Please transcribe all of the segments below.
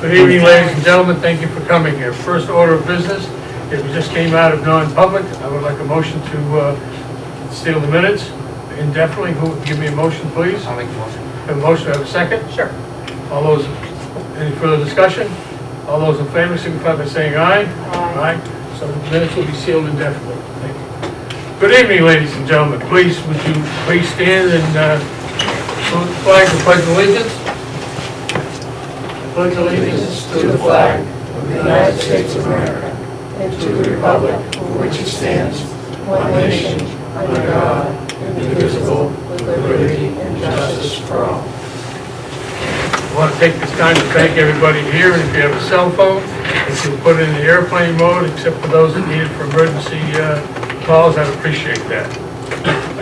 Good evening, ladies and gentlemen. Thank you for coming here. First order of business is we just came out of non-public. I would like a motion to seal the minutes indefinitely. Who would give me a motion, please? I'll make the motion. Have a motion, have a second? Sure. All those, any further discussion? All those in favor signify by saying aye. Aye. So the minutes will be sealed indefinitely. Thank you. Good evening, ladies and gentlemen. Please, would you please stand and salute the flag and pledge allegiance? Pledge allegiance To the flag of the United States of America and to the republic for which it stands, one nation, under God, indivisible, with liberty and justice for all. I want to take this time to thank everybody here, and if you have a cell phone, if you put it in the airplane mode, except for those that need it for emergency calls, I'd appreciate that.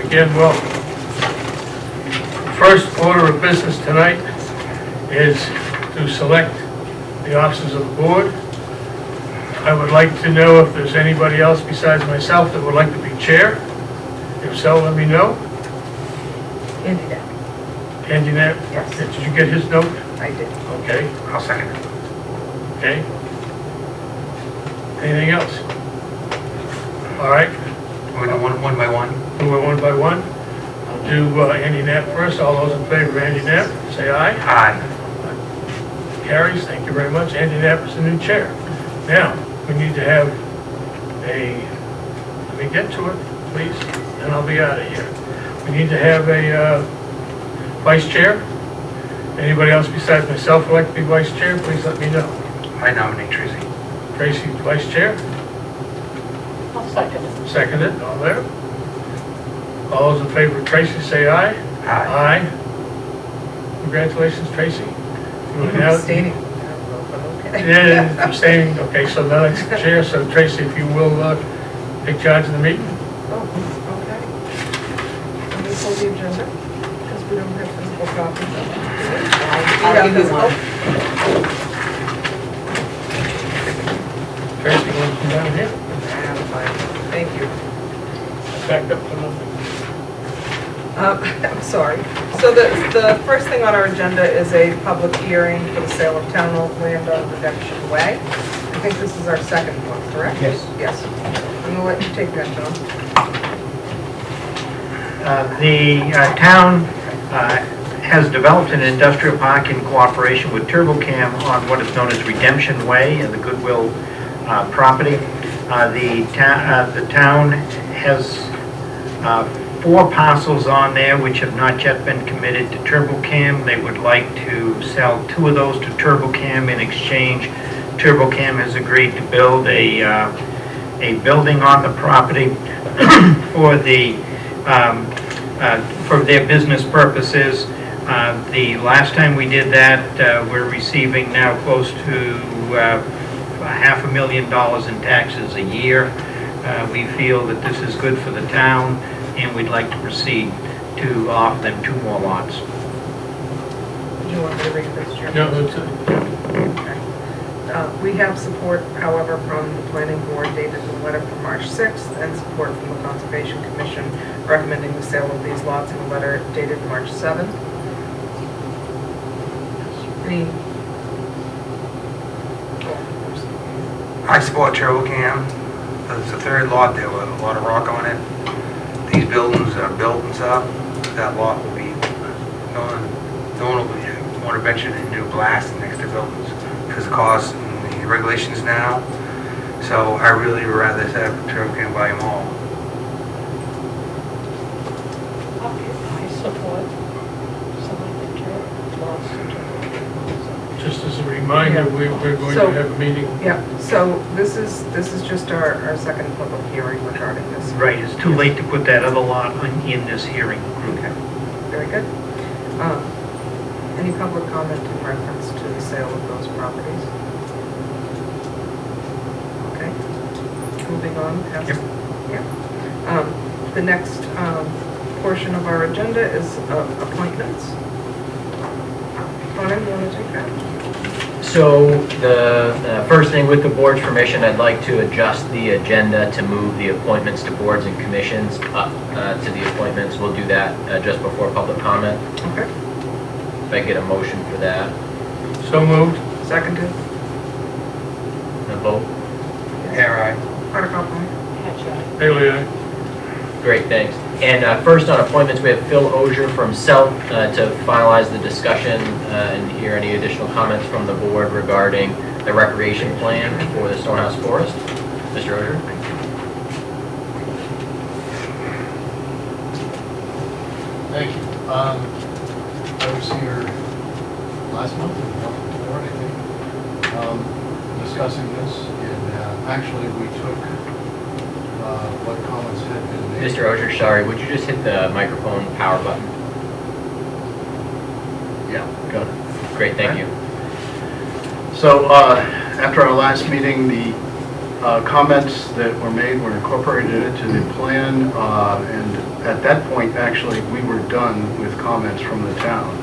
Again, welcome. First order of business tonight is to select the officers of the board. I would like to know if there's anybody else besides myself that would like to be chair. If so, let me know. Andy Knapp. Andy Knapp? Yes. Did you get his note? I did. Okay, I'll second it. okay. Anything else? All right, We're going one by one. we'll go one by one. I'll do Andy Knapp first. All those in favor of Andy Knapp, say aye. Aye. Carries, thank you very much. Andy Knapp is the new chair. Now, we need to have let me get to it, please, and I'll be out of here. We need to have a vice chair. Anybody else besides myself would like to be vice chair, please let me know. I nominate Tracy. Tracy, vice chair, I'll second it. seconded, all there. All those in favor of Tracy, say aye. Aye. Aye. Congratulations, Tracy. You are now- Abstaining. Okay. Yeah, abstaining, okay, so the next chair, so Tracy, if you will, take charge of the meeting. Oh, okay. Let me pull the agenda, because we don't have physical copies of it. I'll give you one. Tracy, you want to come down here? Thank you. Back up to nothing. I'm sorry. So the first thing on our agenda is a public hearing for the sale of town-owned land on Redemption Way. I think this is our second one, correct? Yes. Yes. I'm gonna let you take that, John. The town has developed an industrial park in cooperation with TurboCam on what is known as Redemption Way and the Goodwill property. The town has 4 parcels on there which have not yet been committed to TurboCam. They would like to sell 2 of those to TurboCam. In exchange, TurboCam has agreed to build a building on the property for their business purposes. The last time we did that, we're receiving now close to $500,000 in taxes a year. We feel that this is good for the town, and we'd like to proceed to offer them 2 more lots. Did you want me to read this, Jim? No, that's it. Okay. We have support, however, from the planning board dated in a letter from March 6th, and support from the Conservation Commission recommending the sale of these lots in a letter dated March 7th. Any? I support TurboCam. There's a 3rd lot there with a lot of rock on it. These buildings are built and stuff. That lot will be, no one will want to venture to do blasting next to buildings because of the cost and the regulations now. So I really would rather have TurboCam buy them all. I support something that lots of Just as a reminder, we're going So- to have a meeting. Yeah, so this is just our second public hearing regarding this. Right, it's too late to put that other lot in this hearing. Okay, very good. Any public comment in reference to the sale of those properties? Okay, moving on. Yes. Yep. Yeah. The next portion of our agenda is appointments. Brian, you want to take that? So the first thing, with the board's permission, I'd like to adjust the agenda to move the appointments to boards and commissions up to the appointments. We'll do that just before public comment. Okay. If I get a motion for that. So moved. Seconded. A vote? Air aye. Hardikoff, aye. Hatch, aye. Haley, aye. Great, thanks. And first on appointments, we have Phil Ogier from SELT to finalize the discussion and hear any additional comments from the board regarding the recreation plan for the Stonehouse Forest. Mr. Ogier? Thank you. I was here last month, or the month before, I think, discussing this, and actually, we took what comments had been made. Mr. Ogier, sorry, would you just hit the microphone power button? Yeah, got it. Great, thank you. So, after our last meeting, the comments that were made were incorporated into the plan, and at that point, actually, we were done with comments from the town.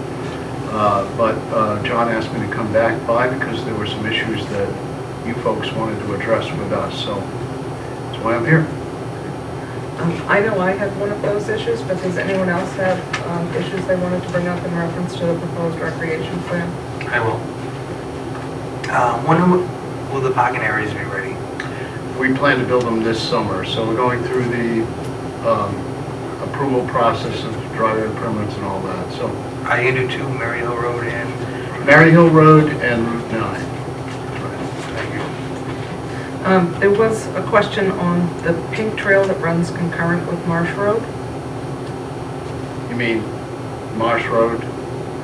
But John asked me to come back by because there were some issues that you folks wanted to address with us, so that's why I'm here. I know I had one of those issues, but does anyone else have issues they wanted to bring up in reference to the proposed recreation plan? I will. When will the parking areas be ready? We plan to build them this summer, so we're going through the approval process of driveway permits and all that. So Are you gonna do 2 Mary Hill Road and? Mary Hill Road and Route 9. Thank you. There was a question on the pink trail that runs concurrent with Marsh Road. You mean Marsh Road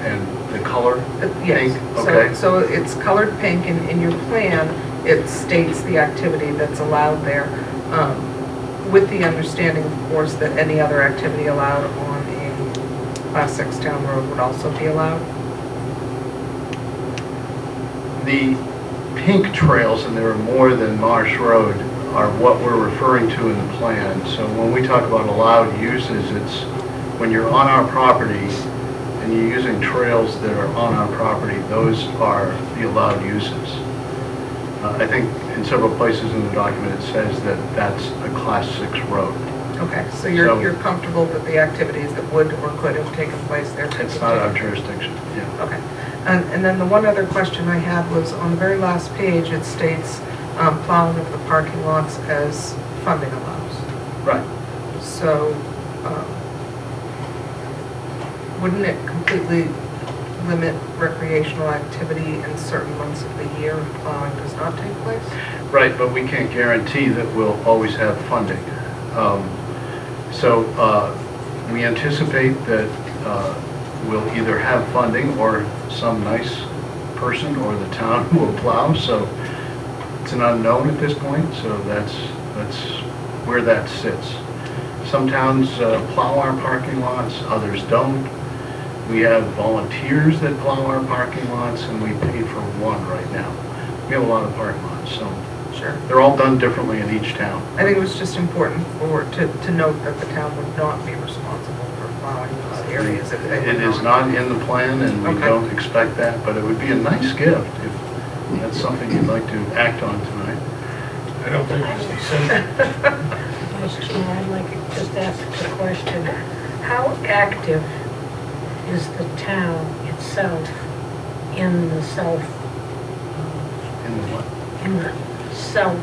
and the color? Yes. Pink? Okay. So it's colored pink, and in your plan, it states the activity that's allowed there, with the understanding, of course, that any other activity allowed on a Class 6 town road would also be allowed. The pink trails, and there are more than Marsh Road, are what we're referring to in the plan. So when we talk about allowed uses, it's when you're on our property and you're using trails that are on our property, those are the allowed uses. I think in several places in the document it says that that's a Class 6 road. Okay, so So- you're comfortable that the activities that would or could have taken place there could It's not our continue? jurisdiction, yeah. Okay. And then the one other question I had was, on the very last page, it states plowing of the parking lots as funding allows. Right. So, wouldn't it completely limit recreational activity in certain months of the year if plowing does not take place? Right, but we can't guarantee that we'll always have funding. So we anticipate that we'll either have funding or some nice person or the town will plow, so it's an unknown at this point, so that's where that sits. Some towns plow our parking lots, others don't. We have volunteers that plow our parking lots, and we pay for one right now. We have a lot of parking lots, so Sure. they're all done differently in each town. I think it was just important to note that the town would not be responsible for plowing those areas. if they were It is not in the plan, and we Okay. don't expect that, but it would be a nice gift if that's something you'd like to act on tonight. I don't think it's December. Vice Chair, I'd like to just ask a question. How active is the town itself in the self, In the what? in the self,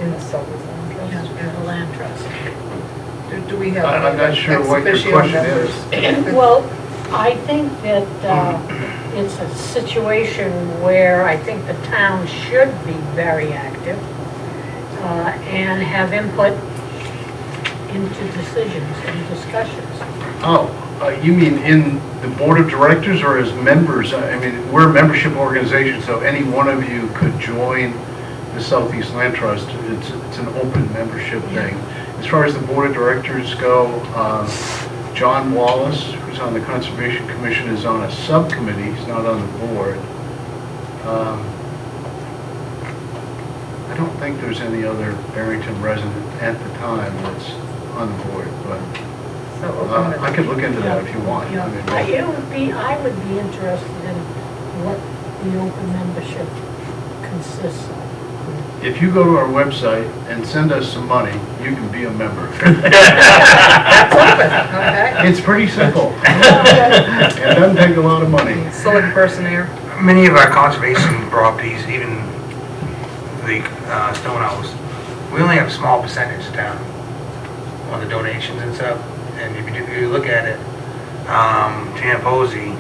In the Sullivan yeah, Trust. in the land trust? Do we have? I'm not sure what your ex officio question members? Well, I think that it's a situation where I think the town should be very active and have input into decisions and discussions. Oh, you mean in the board of directors or as members? I mean, we're a membership organization, so any one of you could join the Southeast Land Trust. It's an open membership thing. As far as the board of directors go, John Wallace, who's on the Conservation Commission, is on a subcommittee. He's not on the board. I don't think there's any other Barrington resident at the time that's on the board, but So open I could look into that if you want. Yeah, I mean, I would be interested in what the open membership consists of. if you go to our website and send us some money, you can be a member. That's open, okay. It's pretty simple. It doesn't take a lot of money. Select person here. Many of our conservation properties, even the stone house, we only have a small percentage down on the donations and stuff. And if you look at it, Tamposi,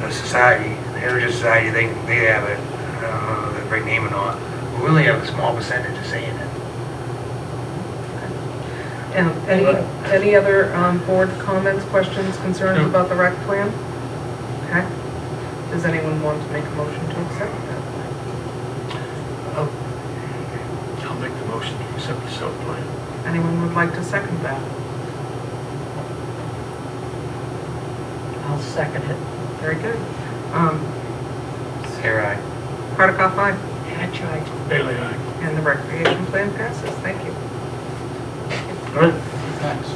the society, the Heritage Society, they have it. I don't know the right name or not. We only have a small percentage of saying it. And any other board comments, questions, concerns No. about the rec plan? Okay. Does anyone want to make a motion to accept that? I'll make the motion to accept the sale plan. Anyone would like to second that? I'll second it. Very good. Here I. Hardikoff, aye. Hatch, aye. Bailey, aye. And the recreation plan passes. Thank you. All right. Thanks.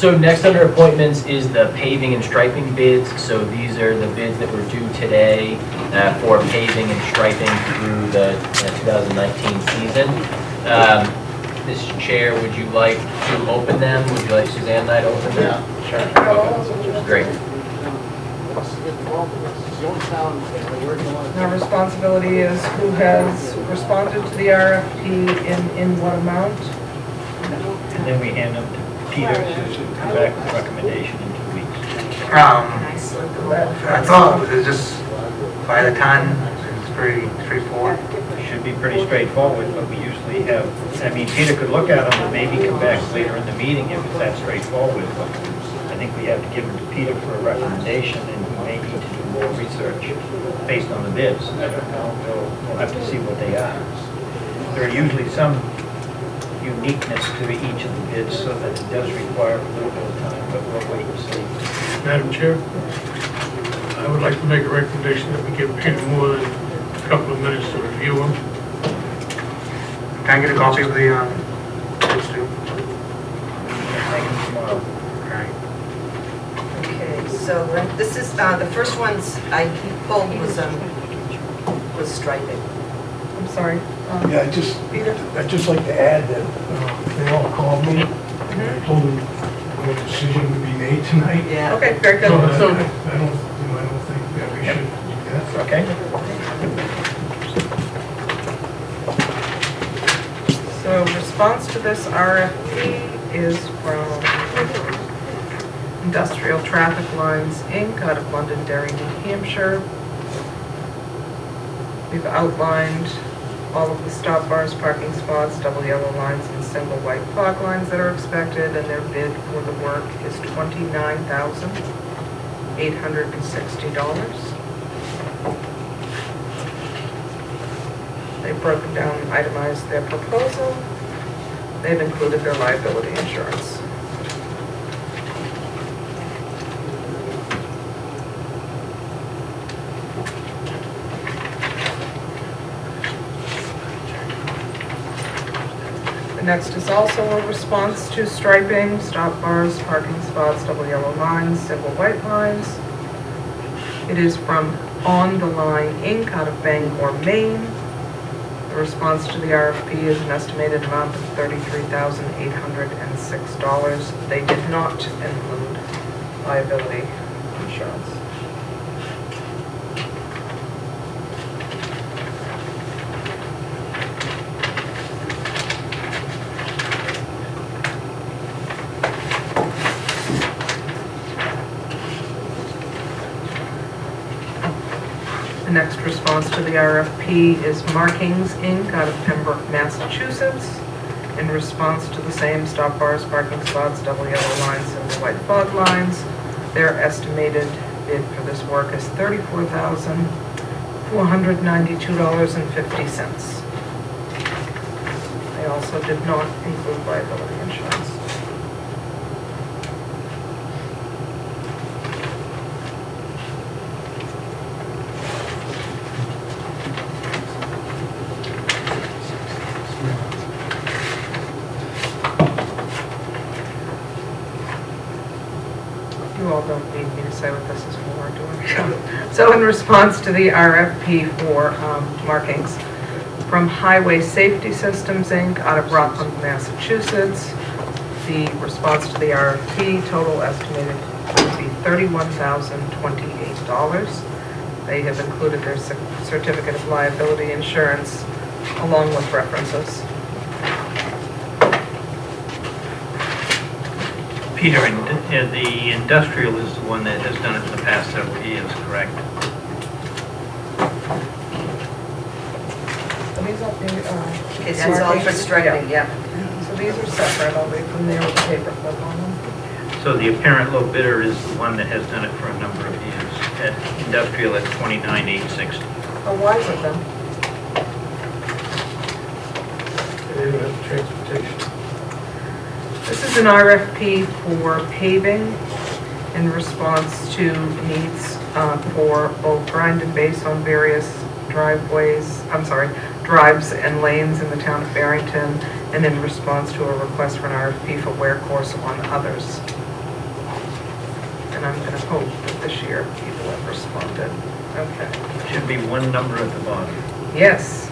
So next under appointments is the paving and striping bids. So these are the bids that were due today for paving and striping through the 2019 season. Mr. Chair, would you like to open them? Would you like Suzanne and I to open them? Sure. Great. Our responsibility is who has responded to the RFP in what amount? And then we hand them to Peter to come back with a recommendation in 2 weeks. I thought it was just by the ton. It's pretty straightforward. Should be pretty straightforward, but we usually have, I mean, Peter could look at them and maybe come back later in the meeting if it's that straightforward, but I think we have to give them to Peter for a recommendation, and we may need to do more research based on the bids. I don't know, we'll have to see what they are. There are usually some uniqueness to each of the bids, so that it does require a little bit of time, but we'll wait and see. Madam Chair, I would like to make a recommendation that we give Peter more than a couple of minutes to review them. Can I get a copy of the bids too? Thank you tomorrow. Alright. Okay, so this is, the first ones I pulled was striping. I'm sorry. Yeah, Peter? I'd just like to add that they all called me. I told them what decision would be made tonight. Yeah. Okay, very So good. I don't think that we should do that. Okay? So response to this RFP is from Industrial Traffic Lines, Inc., out of Londonderry, New Hampshire. We've outlined all of the stop bars, parking spots, double yellow lines, and single white fog lines that are expected, and their bid for the work is $29,860. They've broken down, and itemized their proposal. They've included their liability insurance. The next is also a response to striping, stop bars, parking spots, double yellow lines, single white lines. It is from On the Line Inc. out of Bangor, Maine. The response to the RFP is an estimated amount of $33,806. They did not include liability insurance. The next response to the RFP is Markings, Inc., out of Pembroke, Massachusetts. In response to the same stop bars, parking spots, double yellow lines, and the white fog lines, their estimated bid for this work is $34,492.50. They also did not include liability insurance. You all don't need me to say what this is for, do we? So in response to the RFP for markings from Highway Safety Systems, Inc., out of Rockland, Massachusetts, the response to the RFP, total estimated would be $31,028. $6,000. They have included their certificate of liability insurance along with references. Peter, the industrial is the one that has done it in the past several years, correct? So these are the, This is all for striping, yeah. So these are separate, I'll read from there with the paper clip on them. So the apparent low bidder is the one that has done it for a number of years, at industrial at $29,860. Oh, why is it then? They don't have transportation. This is an RFP for paving in response to needs for both grind and base on various drives and lanes in the town of Barrington, and in response to a request for an RFP for wear course on others. And I'm going to hope that this year people have responded. Okay. Should be one number at the bottom. Yes.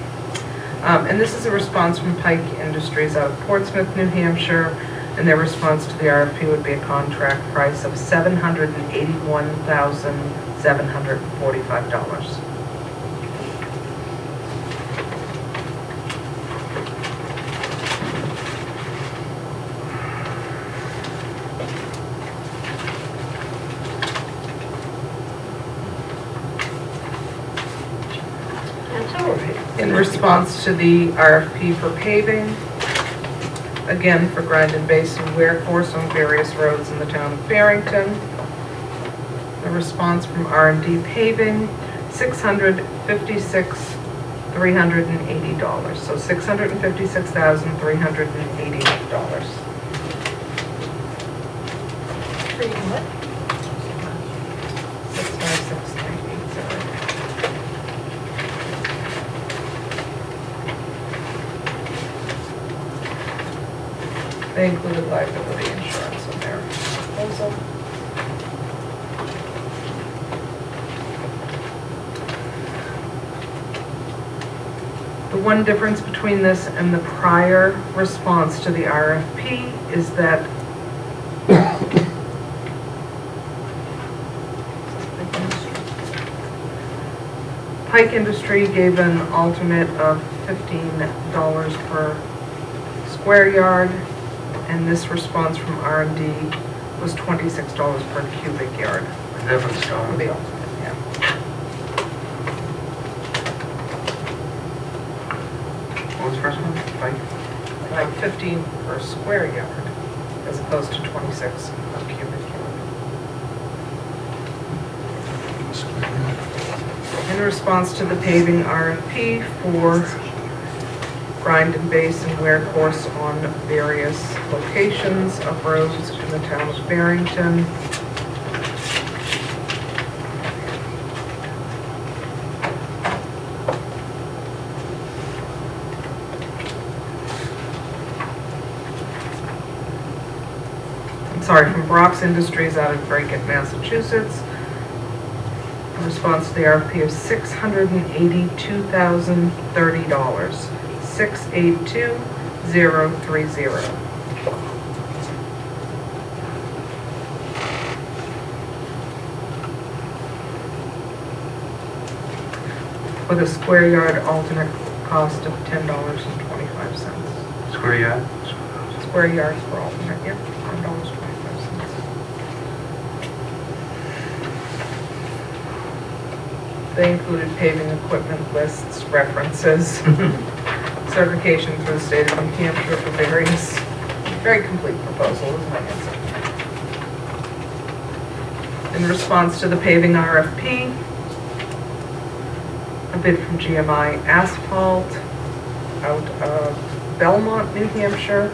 And this is a response from Pike Industries out of Portsmouth, New Hampshire, and their response to the RFP would be a contract price of $781,745. That's all right. In response to the RFP for paving, again for grind and base and wear course on various roads in the town of Barrington. The response from R&D Paving, $656,380. So $656,380. Three what? 656,380. They included liability insurance in there also. The one difference between this and the prior response to the RFP is that Pike Industry gave an alternate of $15 per square yard, and this response from R&D was $26 per cubic yard. Is that for the For stone? the alternate, yeah. What was the first one? Pike? Like 15 per square yard, as opposed to 26 per cubic yard. In response to the paving RFP for grind and base and wear course on various locations of roads in the town of Barrington. From Brock's Industries out of Draycott, Massachusetts. In response to the RFP of $682,030. 682,030. With a square yard alternate cost of $10.25. Square yard? Square yards for alternate, yep, $10.25. They included paving equipment lists, references, certification through the state of New Hampshire for various, very complete proposal, isn't it? In response to the paving RFP, a bid from GMI Asphalt out of Belmont, New Hampshire,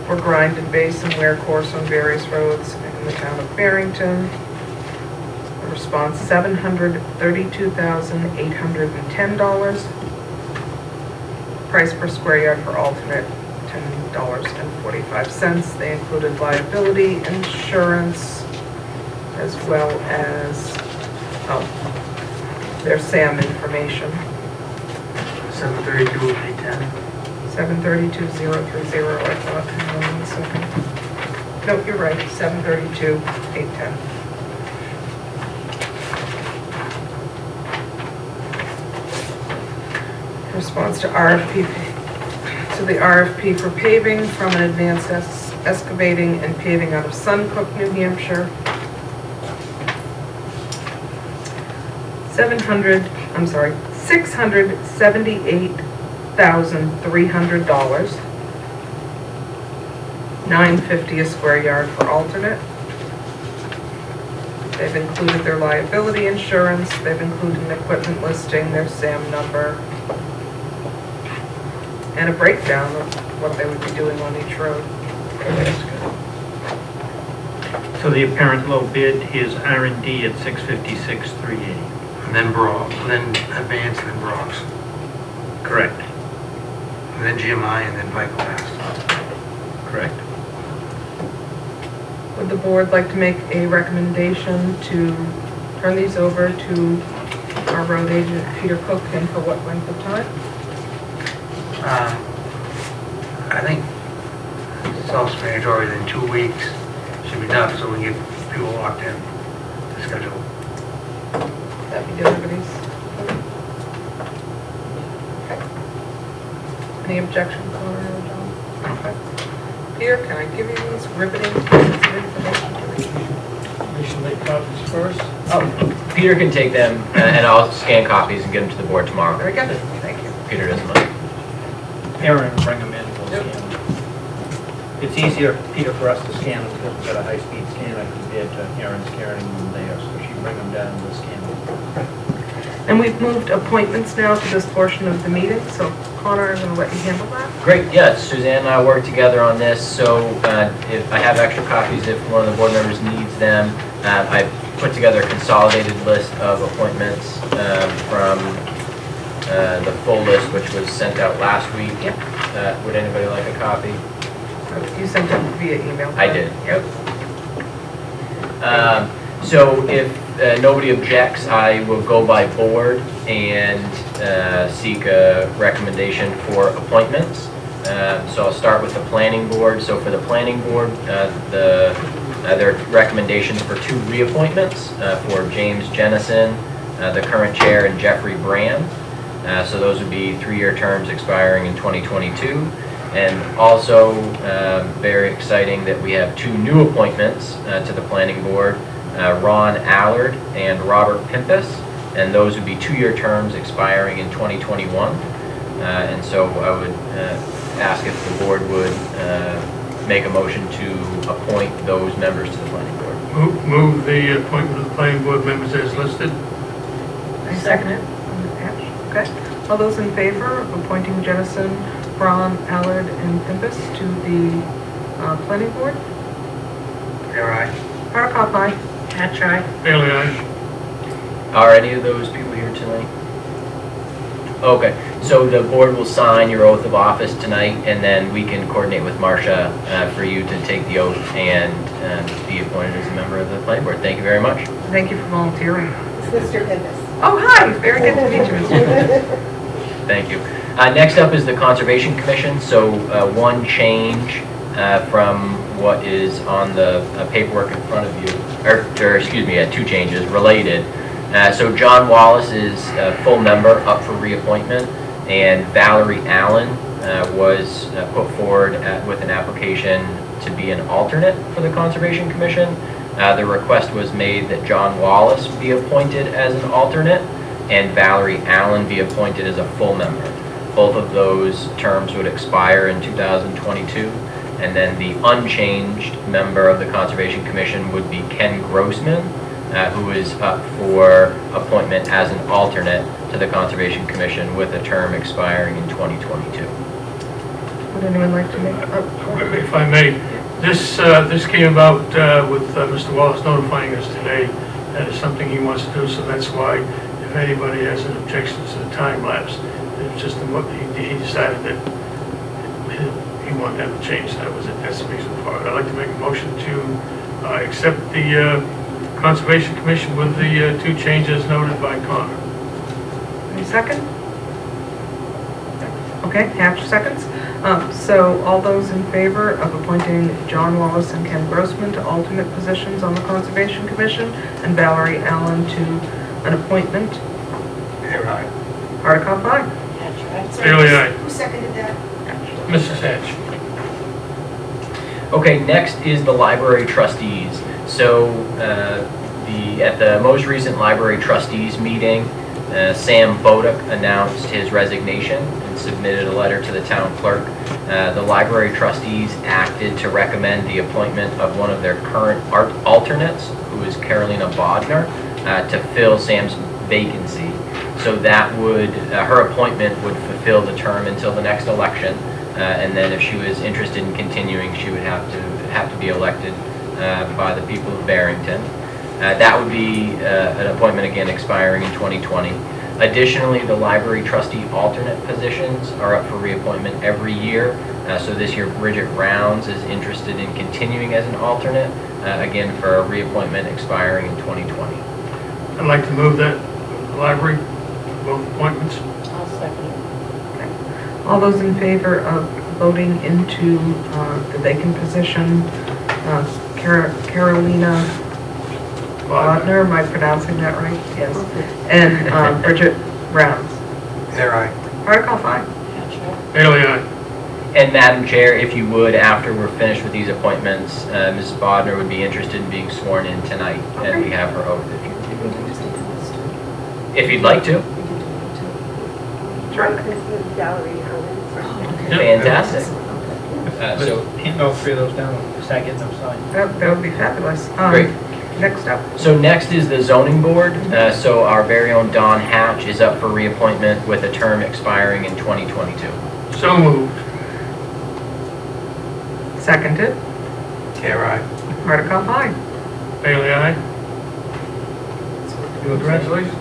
for grind and base and wear course on various roads in the town of Barrington. The response, $732,810. Price per square yard for alternate, $10.45. They included liability insurance as well as, their SAM information. 732,810. 732,030, I thought. Hang on 1 second. No, you're right, 732,810. response to RFP, to the RFP for paving from an advanced excavating and paving out of Suncook, New Hampshire. $678,300. $9.50 a square yard for alternate. They've included their liability insurance, they've included an equipment listing, their SAM number, and a breakdown of what they would be doing on each road. So the apparent low bid is R&D at $656,380. And then Advance, and then Bronx. Correct. And then GMI, and then Vicalast. Correct. Would the board like to make a recommendation to turn these over to our road agent, Peter Cook, and for what length of time? I think self-explanatory, within 2 weeks should be enough, so we can get people locked in the schedule. That be everybody's? Okay. Any objection, Connor or John? Okay. Peter, can I give you these riveting pieces of information to read? We should make copies first. Peter can take them, and I'll scan copies and get them to the board tomorrow. Very good, thank you. Peter doesn't mind. Aaron will bring them in, we'll scan them. It's easier, Peter, for us to scan them because we've got a high-speed scanner compared to Aaron's carrying them there, so she can bring them down and we'll scan them. And we've moved appointments now to this portion of the meeting, so Connor, I'm going to let you handle that. Great, yeah, Suzanne and I worked together on this, so if I have extra copies, if one of the board members needs them, I put together a consolidated list of appointments from the full list, which was sent out last week. Yep. Would anybody like a copy? You sent it via email. I did. Yep. So if nobody objects, I will go by board and seek a recommendation for appointments. So I'll start with the planning board. So for the planning board, there are recommendations for 2 reappointments for James Jennison, the current chair, and Jeffrey Brand. So those would be 3-year terms expiring in 2022. And also very exciting that we have 2 new appointments to the planning board, Ron Allard and Robert Pimpus, and those would be 2-year terms expiring in 2021. And so I would ask if the board would make a motion to appoint those members to the planning board. Move the appointment of the planning board members as listed. I second it. Okay. All those in favor of appointing Jennison, Braun, Allard, and Pimpus to the planning board? You're right. Hardikoff, aye. That's right. Bailey, aye. Are any of those people here tonight? Okay, so the board will sign your oath of office tonight, and then we can coordinate with Marcia for you to take the oath and be appointed as a member of the planning board. Thank you very much. Thank you for volunteering. It's Mr. Pimpus. Oh, hi, very good to meet you, Mr. Pimpus. Thank you. Next up is the Conservation Commission. So one change from what is on the paperwork in front of you, or excuse me, 2 changes related. So John Wallace is a full member up for reappointment, and Valerie Allen was put forward with an application to be an alternate for the Conservation Commission. The request was made that John Wallace be appointed as an alternate and Valerie Allen be appointed as a full member. Both of those terms would expire in 2022, and then the unchanged member of the Conservation Commission would be Ken Grossman, who is up for appointment as an alternate to the Conservation Commission with a term expiring in 2022. Would anyone like to make? If I may, this came about with Mr. Wallace notifying us today that is something he wants to do, so that's why if anybody has an objection to the time lapse, it's just what he decided that he wanted to have a change. That's the reason for it. I'd like to make a motion to accept the Conservation Commission with the 2 changes noted by Connor. Any second? Okay, Hatch seconds. So all those in favor of appointing John Wallace and Ken Grossman to alternate positions on the Conservation Commission and Valerie Allen to an appointment? You're right. Hardikoff, aye. That's right. Bailey, aye. Who seconded that? Mrs. Hatch. Okay, next is the library trustees. So at the most recent library trustees meeting, Sam Boduk announced his resignation and submitted a letter to the town clerk. The library trustees acted to recommend the appointment of one of their current alternates, who is Carolina Bodner, to fill Sam's vacancy. So that would, her appointment would fulfill the term until the next election. And then if she was interested in continuing, she would have to be elected by the people of Barrington. That would be an appointment again expiring in 2020. Additionally, the library trustee alternate positions are up for reappointment every year. So this year, Bridget Rounds is interested in continuing as an alternate, again for a reappointment expiring in 2020. I'd like to move that library, both appointments. I'll second it. All those in favor of voting into the vacant position, Carolina Bodner, am I pronouncing that right? Yes. And Bridget Rounds. They're aye. Article 5. Bailey, aye. And Madam Chair, if you would, after we're finished with these appointments, Mrs. Bodner would be interested in being sworn in tonight, and we have her oath if you'd like to. Fantastic. So, Hand all three of those down, start getting them signed. That would be fabulous. Great. Next up. So next is the zoning board. So our very own Don Hatch is up for reappointment with a term expiring in 2022. So moved. Seconded. They're aye. Article 5. Bailey, aye. Congratulations.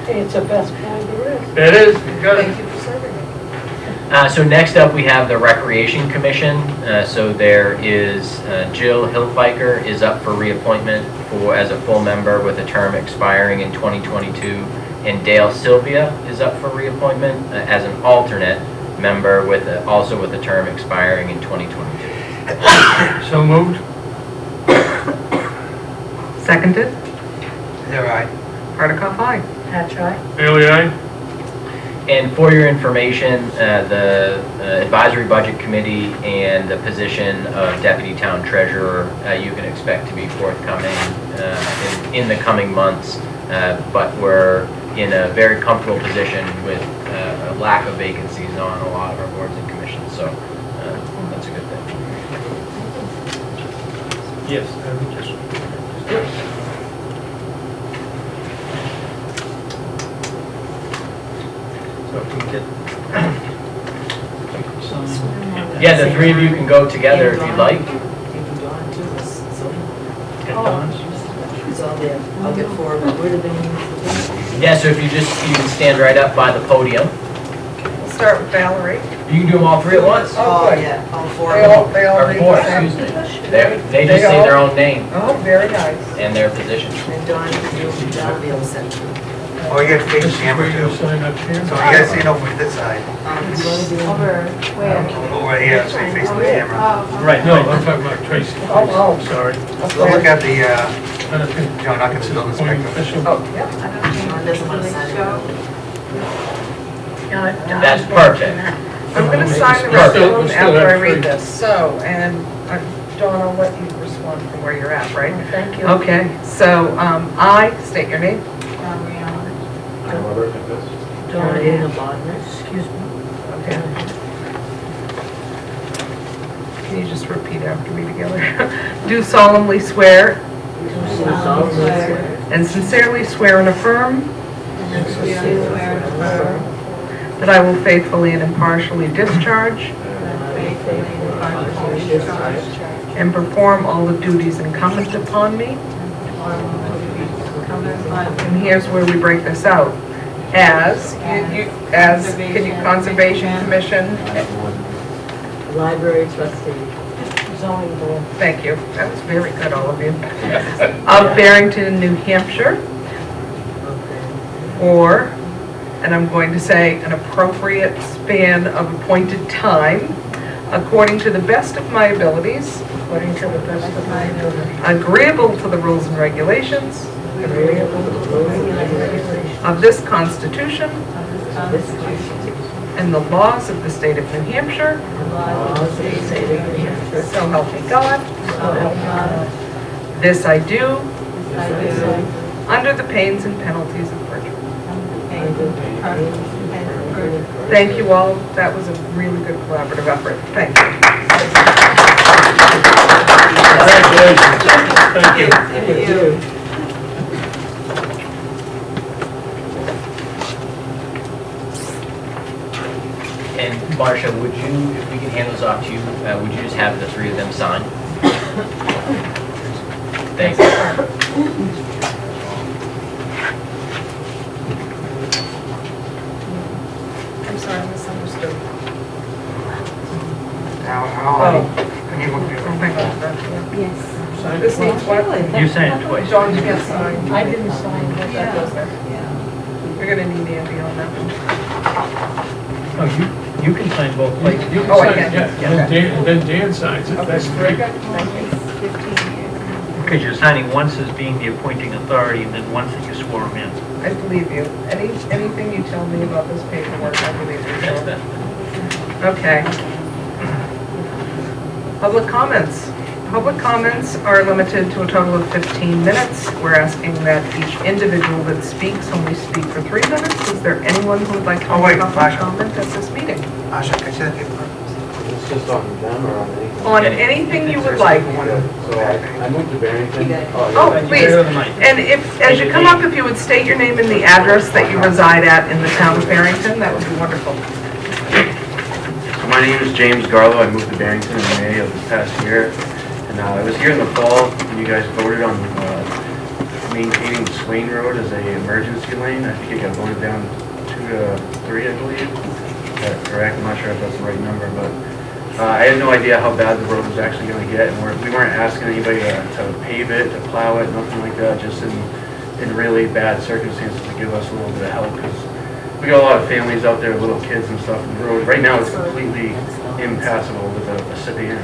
It's the best kind there is. It is, you got Thank it. you for serving me. So next up, we have the Recreation Commission. So there is Jill Hilfiker is up for reappointment as a full member with a term expiring in 2022. And Dale Sylvia is up for reappointment as an alternate member also with a term expiring in 2022. So moved. Seconded. They're aye. Article 5. Hatch, aye. Bailey, aye. And for your information, the Advisory Budget Committee and the position of Deputy Town Treasurer, you can expect to be forthcoming in the coming months. But we're in a very comfortable position with a lack of vacancies on a lot of our boards and commissions, so that's a good thing. Yes, I would just. So if we get. Yeah, the three of you can go together if you'd like. Get Don's. It's all there. I'll get four, but where do they need? Yeah, so if you can stand right up by the podium. We'll start with Valerie. You can do them all three at once. Oh, yeah, all four. They all Or read four, the same. excuse me. They just say their own name Oh, very nice. and their position. And Dawn, that'll be all set too. Oh, you got to face the camera You too. sign up here. So you got to stand over to this side. You want to do Over here, so you face the camera. Right, No, I'm talking about Tracy. Oh. Sorry. So look at the, John Huckins, the building Appointing inspector. official. Oh, yeah. Dawn doesn't want to sign it. That's perfect. I'm going to sign the rest of them after I read this. So, and Dawn, I'll let you respond from where you're at, right? Thank you. Okay, so I, state your name. Diana Bodner, excuse me. Okay. Can you just repeat after me together? Do solemnly swear and sincerely swear and affirm that I will faithfully and impartially discharge and perform all the duties incumbent upon me. And here's where we break this out. As Conservation Commission. Library trustee. Zoning board. Thank you. That was very good, all of you. Of Barrington, New Hampshire. Or, and I'm going to say an appropriate span of appointed time, according to the best of my abilities, According to the best of my ability. agreeable to the rules and regulations Agreeable to the rules and regulations of this Constitution and the laws of the state of New Hampshire, so help me God. This I do under the pains and penalties of perjury. Thank you all. That was a really good collaborative effort. Thank you. Congratulations. Thank you. And Marcia, would you, if we could hand those off to you, would you just have the three of them sign? Thanks. I'm sorry, I misunderstood. This needs what? You signed it twice. John, you can't sign. I didn't sign that. That goes there. You're gonna need Andy on that one. Oh, you can sign both places. You can Oh, I sign, can. yeah, and then Dan signs it. That's Very great. good. Thank you. Because you're signing once as being the appointing authority and then once that you swore him in. I believe you. Anything you tell me about this paperwork, I believe you. Okay. Public comments. Public comments are limited to a total of 15 minutes. We're asking that each individual that speaks only speak for 3 minutes. Is there anyone who would like to make a public comment at this meeting? Asha, can I see that paperwork? It's just on them or on anything? On anything you would like. So I moved to Barrington. Oh, please. And if, as you come up, if you would state your name and the address that you reside at in the town of Barrington, that would be wonderful. So my name is James Garlow. I moved to Barrington in May of this past year. And I was here in the fall when you guys voted on maintaining Swain Road as a emergency lane. I think it got voted down 2 to 3, I believe. Is that correct? I'm not sure if that's the right number, but I had no idea how bad the road was actually going to get. And we weren't asking anybody to pave it, to plow it, nothing like that, just in really bad circumstances to give us a little bit of help. Because we got a lot of families out there, little kids and stuff in the road. Right now it's completely impassable with a Sipian.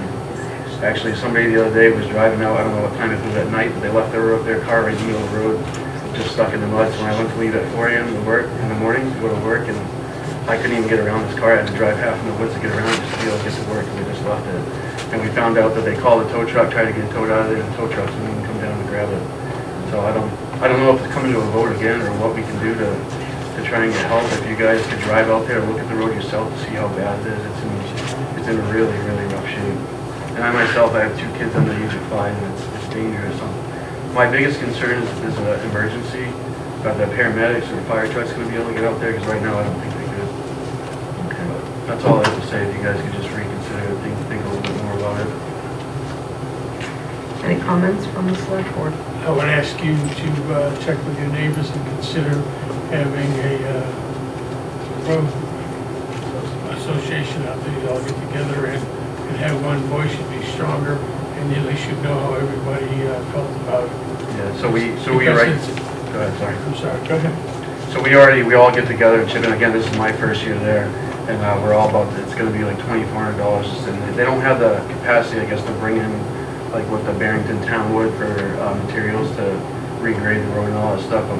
Actually, somebody the other day was driving out, I don't know what time it was at night, but they left their car right in the middle of the road, just stuck in the mud. So when I went to leave at 4 a.m. to work in the morning to go to work, and I couldn't even get around this car. I had to drive half in the woods to get around just to be able to get to work, and we just left it. And we found out that they called the tow truck, tried to get it towed out of there, and the tow trucks wouldn't even come down to grab it. So I don't know if it's coming to a vote again or what we can do to try and get help. If you guys could drive out there and look at the road yourself to see how bad it is, it's in a really, really rough shape. And I myself, I have 2 kids under the age of 5, and it's dangerous. So my biggest concern is an emergency. Are the paramedics or fire trucks going to be able to get out there? Because right now I don't think they could. But that's all I have to say. If you guys could just reconsider and think a little bit more about it. Any comments from the select board? I would ask you to check with your neighbors and consider having a road association out there. You all get together and have one voice. You'd be stronger, and at least you'd know how everybody felt about it. Yeah. So we Because right. it's- Go ahead. Sorry. I'm sorry, go ahead. So we all get together and chip in. Again, this is my first year there, and we're all about it's going to be like $2,400, and they don't have the capacity, I guess, to bring in like what the Barrington town would for materials to regrade the road and all that stuff. But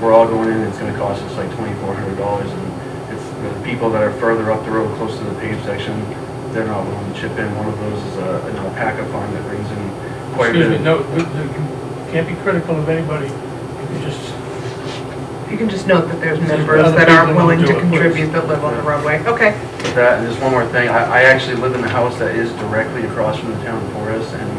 we're all going in. It's going to cost us like $2,400, and it's the people that are further up the road, close to the paved section. They're not willing to chip in. One of those is an alpaca farm that brings in quite a bit. Excuse me, no, you can't be critical of anybody. You can just note that there's members other that people aren't that willing won't to do it, please. contribute that live on the roadway. Okay. With that, and just one more thing, I actually live in the house that is directly across from the town forest, and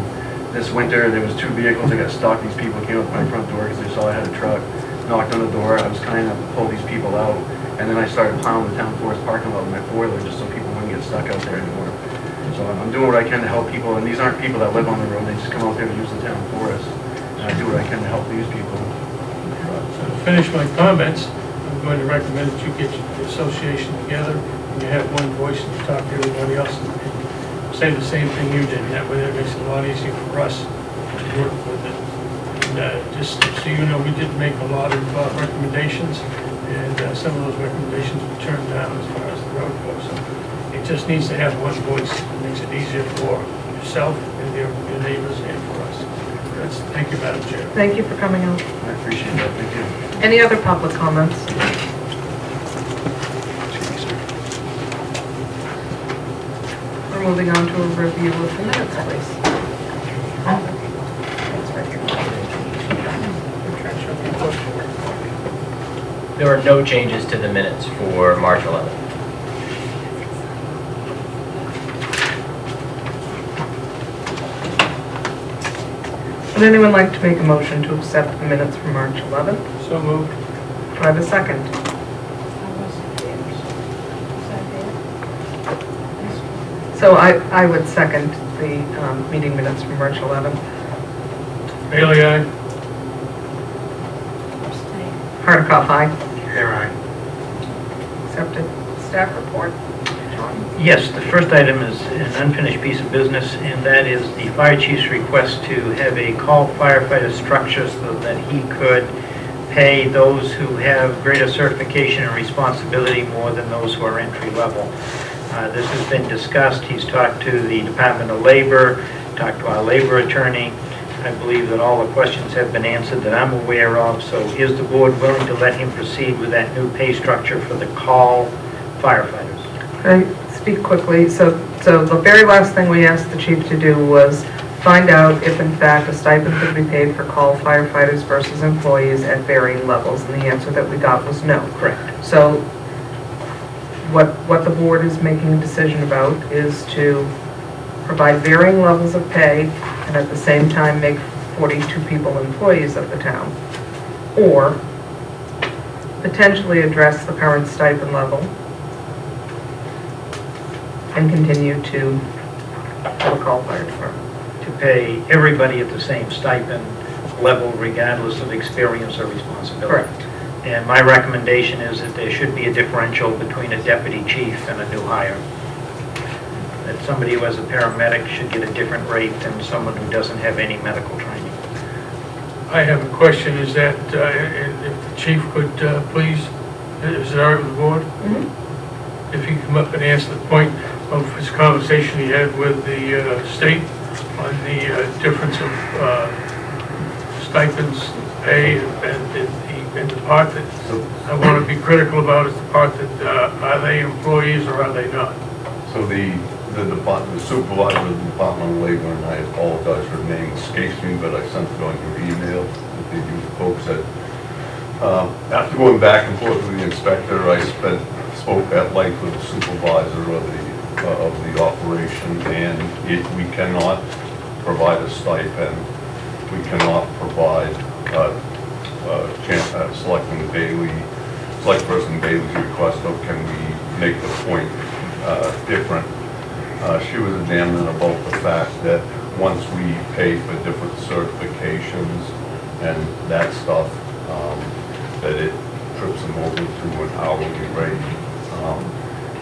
this winter there was 2 vehicles that got stuck. These people came up to my front door because they saw I had a truck, knocked on the door. I was kind enough to pull these people out, and then I started plowing the town forest parking lot with my four-wheeler just so people wouldn't get stuck out there anymore. So I'm doing what I can to help people, and these aren't people that live on the road. They just come out there to use the town forest, and I do what I can to help these people. So to finish my comments, I'm going to recommend that you get your association together, and you have one voice, and you talk to everybody else, and say the same thing you did. That way it makes it a lot easier for us to work with it. And just so you know, we did make a lot of recommendations, and some of those recommendations were turned down as far as the road goes. So it just needs to have one voice. It makes it easier for yourself and your neighbors and for us. Thank you, Madam Chair. Thank you for coming out. I appreciate that. Thank you. Any other public comments? moving on to a review of the minutes, please. There are no changes to the minutes for March 11th. Would anyone like to make a motion to accept the minutes from March 11th? So moved. Do I have a second? So I would second the meeting minutes from March 11th. Bailey, aye. Hardikoff, aye. Here, I. Accepted. Staff report. Yes, the first item is an unfinished piece of business, and that is the fire chief's request to have a call firefighter structure so that he could pay those who have greater certification and responsibility more than those who are entry level. This has been discussed. He's talked to the Department of Labor, talked to our labor attorney. I believe that all the questions have been answered that I'm aware of, so is the board willing to let him proceed with that new pay structure for the call firefighters? Can I speak quickly? So the very last thing we asked the chief to do was find out if in fact a stipend could be paid for call firefighters versus employees at varying levels, and the answer that we got was no. Correct. So what the board is making a decision about is to provide varying levels of pay and at the same time make 42 people employees of the town, or potentially address the current stipend level and continue to have a call fire department. To pay everybody at the same stipend level regardless of experience or responsibility. Correct. And my recommendation is that there should be a differential between a deputy chief and a new hire. That somebody who has a paramedic should get a different rate than someone who doesn't have any medical training. I have a question, is that, and if the chief could please, is it all right with the board? If he could come up and answer the point of his conversation he had with the state on the difference of stipends, pay, and the part that I want to be critical about is the part that are they employees or are they not? So the supervisor of the Department of Labor, and I apologize for the name escapes me, but I sent it on your email that you folks said. After going back and forth with the inspector, I spoke at length with the supervisor of the operation, and we cannot provide a stipend. We cannot provide Select Person Bailey's request of can we make the point different. She was adamant about the fact that once we pay for different certifications and that stuff, that it trips them over to an hourly rate.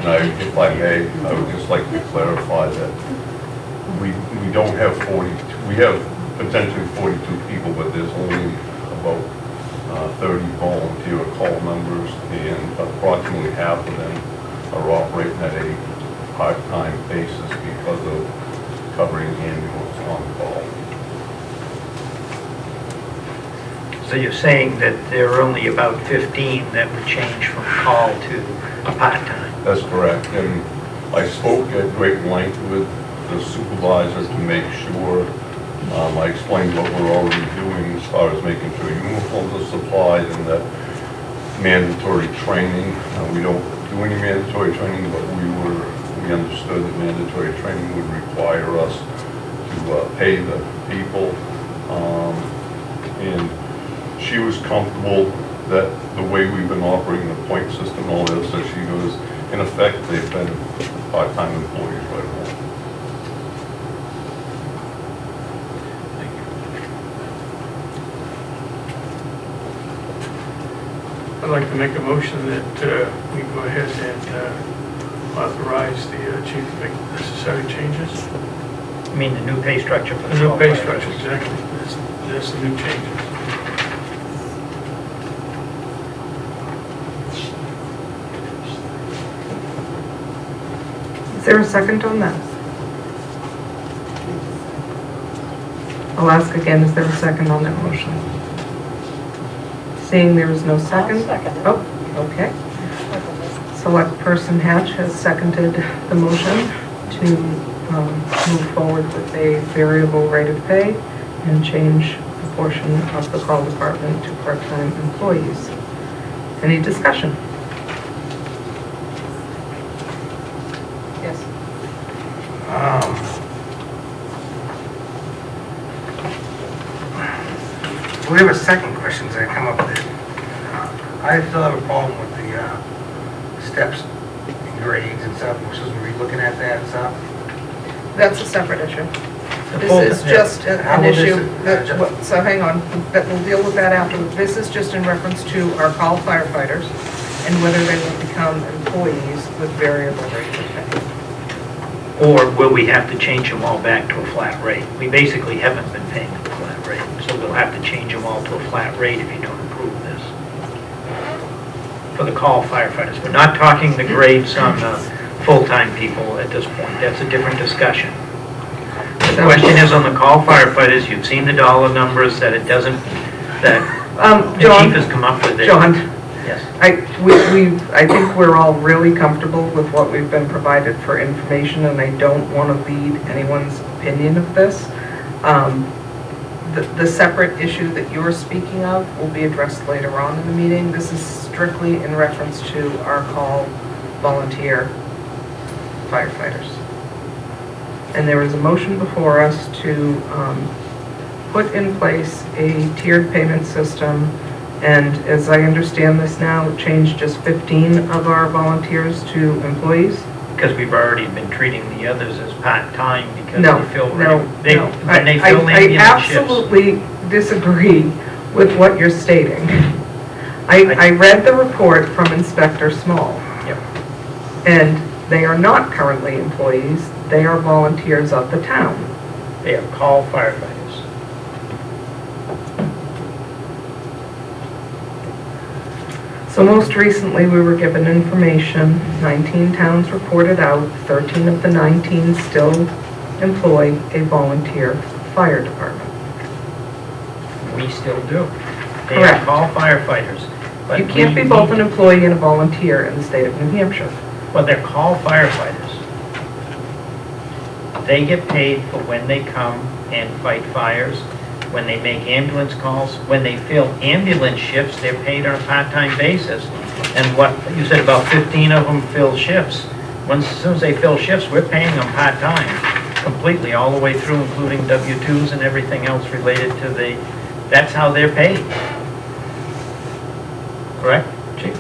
And if I may, I would just like to clarify that we don't have 42, we have potentially 42 people, but there's only about 30 volunteer call members, and approximately half of them are operating at a part-time basis because of covering ambulance on call. So you're saying that there are only about 15 that would change from call to a part-time? That's correct, and I spoke at great length with the supervisor to make sure. I explained what we're already doing as far as making sure uniforms are supplied and that mandatory training. We don't do any mandatory training, but we understood that mandatory training would require us to pay the people. And she was comfortable that the way we've been operating the point system and all this, so she goes, in effect, they've been part-time employees right now. I'd like to make a motion that we go ahead and authorize the chief to make necessary changes. I mean, the new pay structure for the The new call pay firefighters. structure, exactly. That's the new changes. Is there a second on that? I'll ask again, is there a second on that motion? Seeing there is no second? second it. Oh, okay. Select Person Hatch has seconded the motion to move forward with a variable rate of pay and change the portion of the call department to part-time employees. Any discussion? Yes. We have a second question that come up with it. I still have a problem with the steps and grades and stuff. We're supposed to be looking at that and stuff. That's a separate issue. The full- This is just How an will this- issue, so hang on, we'll deal with that afterwards. This is just in reference to our call firefighters and whether they will become employees with variable rates of pay. Or will we have to change them all back to a flat rate? We basically haven't been paying them a flat rate, so we'll have to change them all to a flat rate if you don't approve this. For the call firefighters, we're not talking the grades on the full-time people at this point, that's a different discussion. The question is on the call firefighters, you've seen the dollar numbers, that it doesn't, that the John, chief has come up with it. John, Yes. I think we're all really comfortable with what we've been provided for information, and I don't want to lead anyone's opinion of this. The separate issue that you're speaking of will be addressed later on in the meeting. This is strictly in reference to our call volunteer firefighters. And there is a motion before us to put in place a tiered payment system. And as I understand this now, change just 15 of our volunteers to employees? Because we've already been treating the others as part-time because No, they fill, no, they, no. when they fill I ambulance shifts. absolutely disagree with what you're stating. I read the report from Inspector Small. Yep. And they are not currently employees, they are volunteers of the town. They are call firefighters. So most recently, we were given information, 19 towns reported out, 13 of the 19 still employ a volunteer fire department. We still do. They Correct. are call firefighters. but You can't we be both need- an employee and a volunteer in the state of New Hampshire. Well, they're call firefighters. They get paid for when they come and fight fires, when they make ambulance calls, when they fill ambulance shifts, they're paid on a part-time basis. And what, you said about 15 of them fill shifts. As soon as they fill shifts, we're paying them part-time, completely, all the way through, including W-2s and everything else related to the, that's how they're paid. Correct, Chief?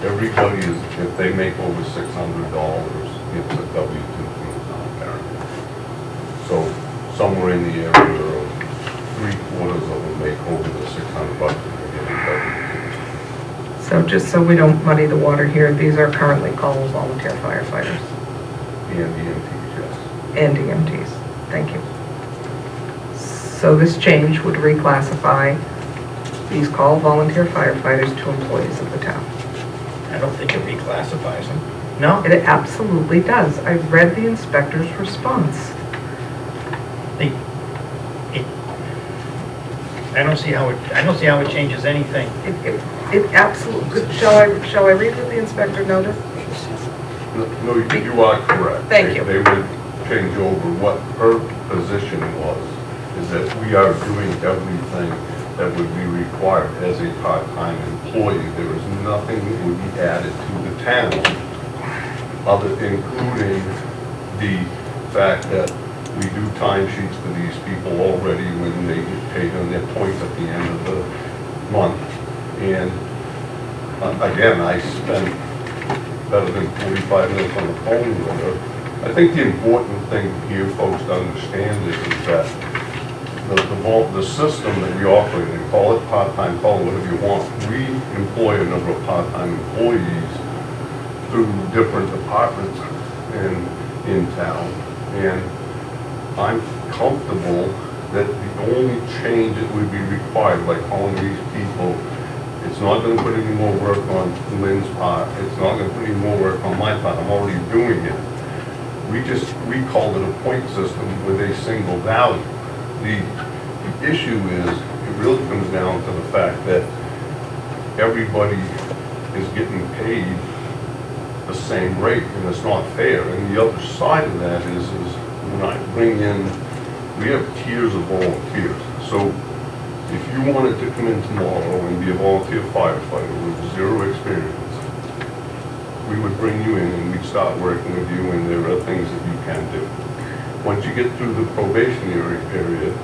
Everybody is, if they make over $600, it's a W-2 from the town guarantee. So somewhere in the area of 3/4 of them make over the $600 and they're getting W-2. So just so we don't muddy the water here, these are currently called volunteer firefighters And EMTs, yes. and EMTs. Thank you. So this change would reclassify these call volunteer firefighters to employees of the town. I don't think it reclassifies them. No? It absolutely does. I read the inspector's response. I don't see how it changes anything. It absolutely, shall I read what the inspector noted? No, you are correct. Thank you. They would change over. What her position was, is that we are doing everything that would be required as a part-time employee. There is nothing that would be added to the town, including the fact that we do timesheets for these people already when they get paid on their points at the end of the month. And again, I spent better than 45 minutes on the phone with her. I think the important thing here, folks, to understand is that the system that we operate in, call it part-time, call it whatever you want, we employ a number of part-time employees through different departments in town. And I'm comfortable that the only change that would be required by calling these people, it's not going to put any more work on Lynn's part. It's not going to put any more work on my part. I'm already doing it. We called it a point system with a single value. The issue is, it really comes down to the fact that everybody is getting paid the same rate, and it's not fair. And the other side of that is when I bring in, we have tiers of volunteers. So if you wanted to come in tomorrow and be a volunteer firefighter with zero experience, we would bring you in and we'd start working with you, and there are things that you can do. Once you get through the probationary period,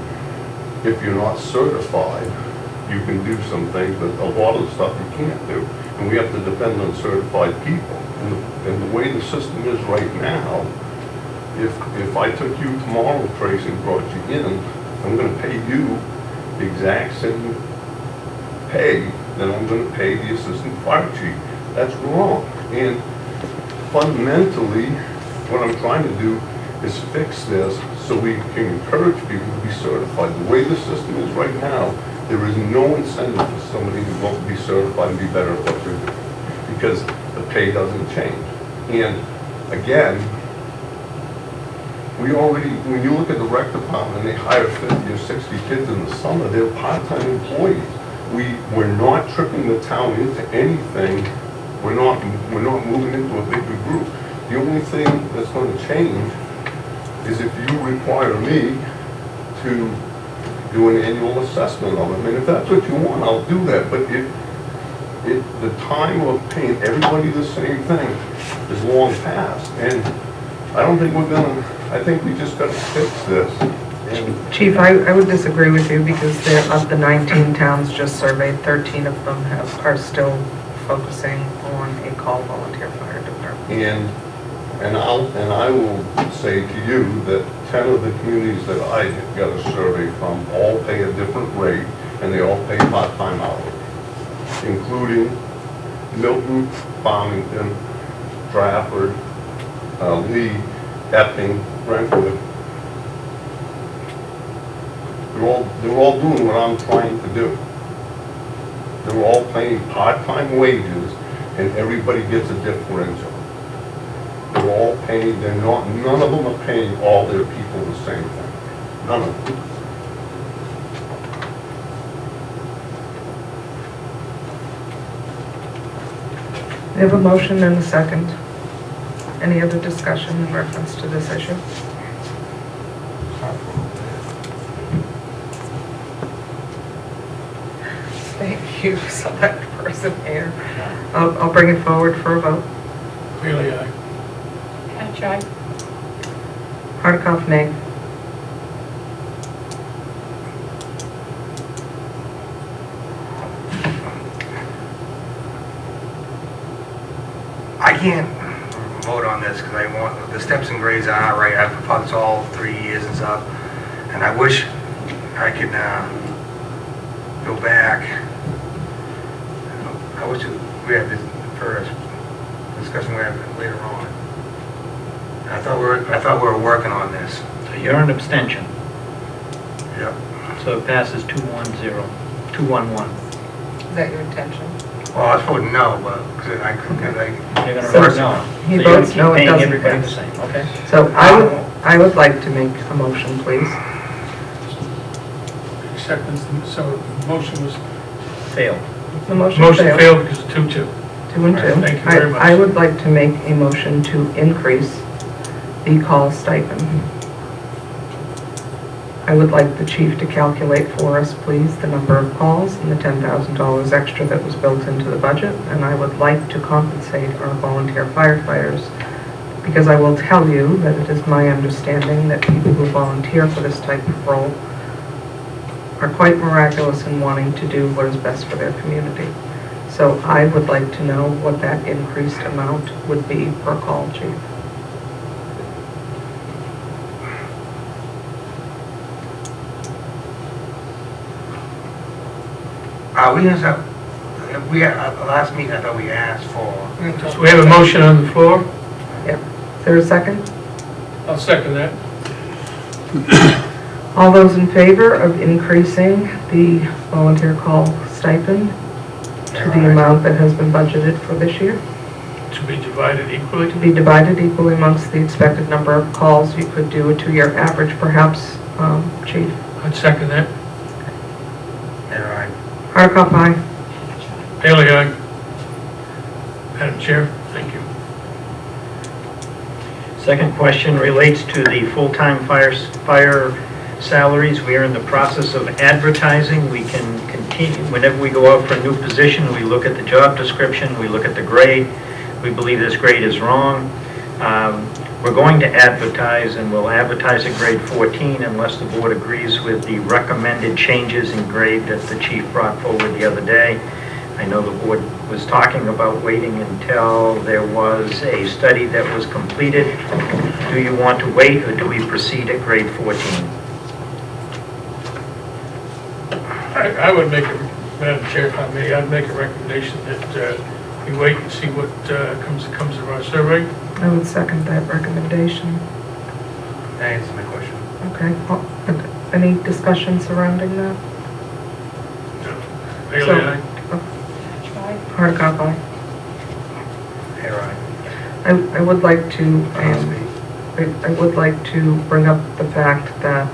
if you're not certified, you can do some things, but a lot of the stuff you can't do. And we have to depend on certified people. And the way the system is right now, if I took you tomorrow, Tracy, and brought you in, I'm going to pay you the exact same pay that I'm going to pay the assistant fire chief. That's wrong. And fundamentally, what I'm trying to do is fix this so we can encourage people to be certified. The way the system is right now, there is no incentive for somebody who won't be certified and be better at what they're doing, because the pay doesn't change. And again, we already, when you look at the rec department, they hire 50 or 60 kids in the summer, they're part-time employees. We're not tripping the town into anything. We're not moving into a bigger group. The only thing that's going to change is if you require me to do an annual assessment of them. And if that's what you want, I'll do that. But the time of paying everybody the same thing is long past. And I don't think we're gonna, I think we just gotta fix this. And Chief, I would disagree with you, because of the 19 towns just surveyed, 13 of them are still focusing on a call volunteer fire department. And I will say to you that 10 of the communities that I got a survey from all pay a different rate, and they all pay part-time hours, including Milton, Farmington, Stratford, Lee, Epping, Brentwood. They're all doing what I'm trying to do. They're all paying part-time wages, and everybody gets a differential. They're all paying, none of them are paying all their people the same thing. None of them. We have a motion and a second. Any other discussion in reference to this issue? Thank you, select person here. I'll bring it forward for a vote. Clearly, aye. Catch eye. Hardikoff, nay. I can't vote on this because I want, the steps and grades are right. I've fought this all 3 years and stuff. And I wish I could go back. I wish we had this first discussion we had later on. I thought we were working on this. So you're an abstention. Yep. So it passes 2-1-0, 2-1-1. Is that your intention? Well, I was voting no, but because I You're going to So- vote no. He So you're votes gonna no, it keep paying doesn't everybody the pass. same, okay? So I would like to make a motion, please. Acceptance, so the motion was, Failed. The motion motion failed. failed because of 2-2. 2 and 2. Thank you very much. I would like to make a motion to increase the call stipend. I would like the chief to calculate for us, please, the number of calls and the $10,000 extra that was built into the budget. And I would like to compensate our volunteer firefighters, because I will tell you that it is my understanding that people who volunteer for this type of role are quite miraculous in wanting to do what is best for their community. So I would like to know what that increased amount would be per call, chief. we had, last meeting, I thought we asked for. So we have a motion on the floor. Yep. Is there a second? I'll second that. All those in favor of increasing the volunteer call stipend to the amount that has been budgeted for this year? To be divided equally. To be divided equally amongst the expected number of calls. You could do a 2-year average, perhaps, Chief. I'd second that. All right. Hardikoff, aye. Haley, aye. Madam Chair, thank you. Second question relates to the full-time fire salaries. We are in the process of advertising. We can continue, whenever we go out for a new position, we look at the job description, we look at the grade. We believe this grade is wrong. We're going to advertise, and we'll advertise at grade 14 unless the board agrees with the recommended changes in grade that the chief brought forward the other day. I know the board was talking about waiting until there was a study that was completed. Do you want to wait, or do we proceed at grade 14? I would make a, Madam Chair, if I may, I'd make a recommendation that we wait and see what comes of our survey. I would second that recommendation. That answers my question. Okay, any discussion surrounding that? Haley, So- aye. Hardikoff, aye. Hair eye. I would like to, I would like to bring up the fact that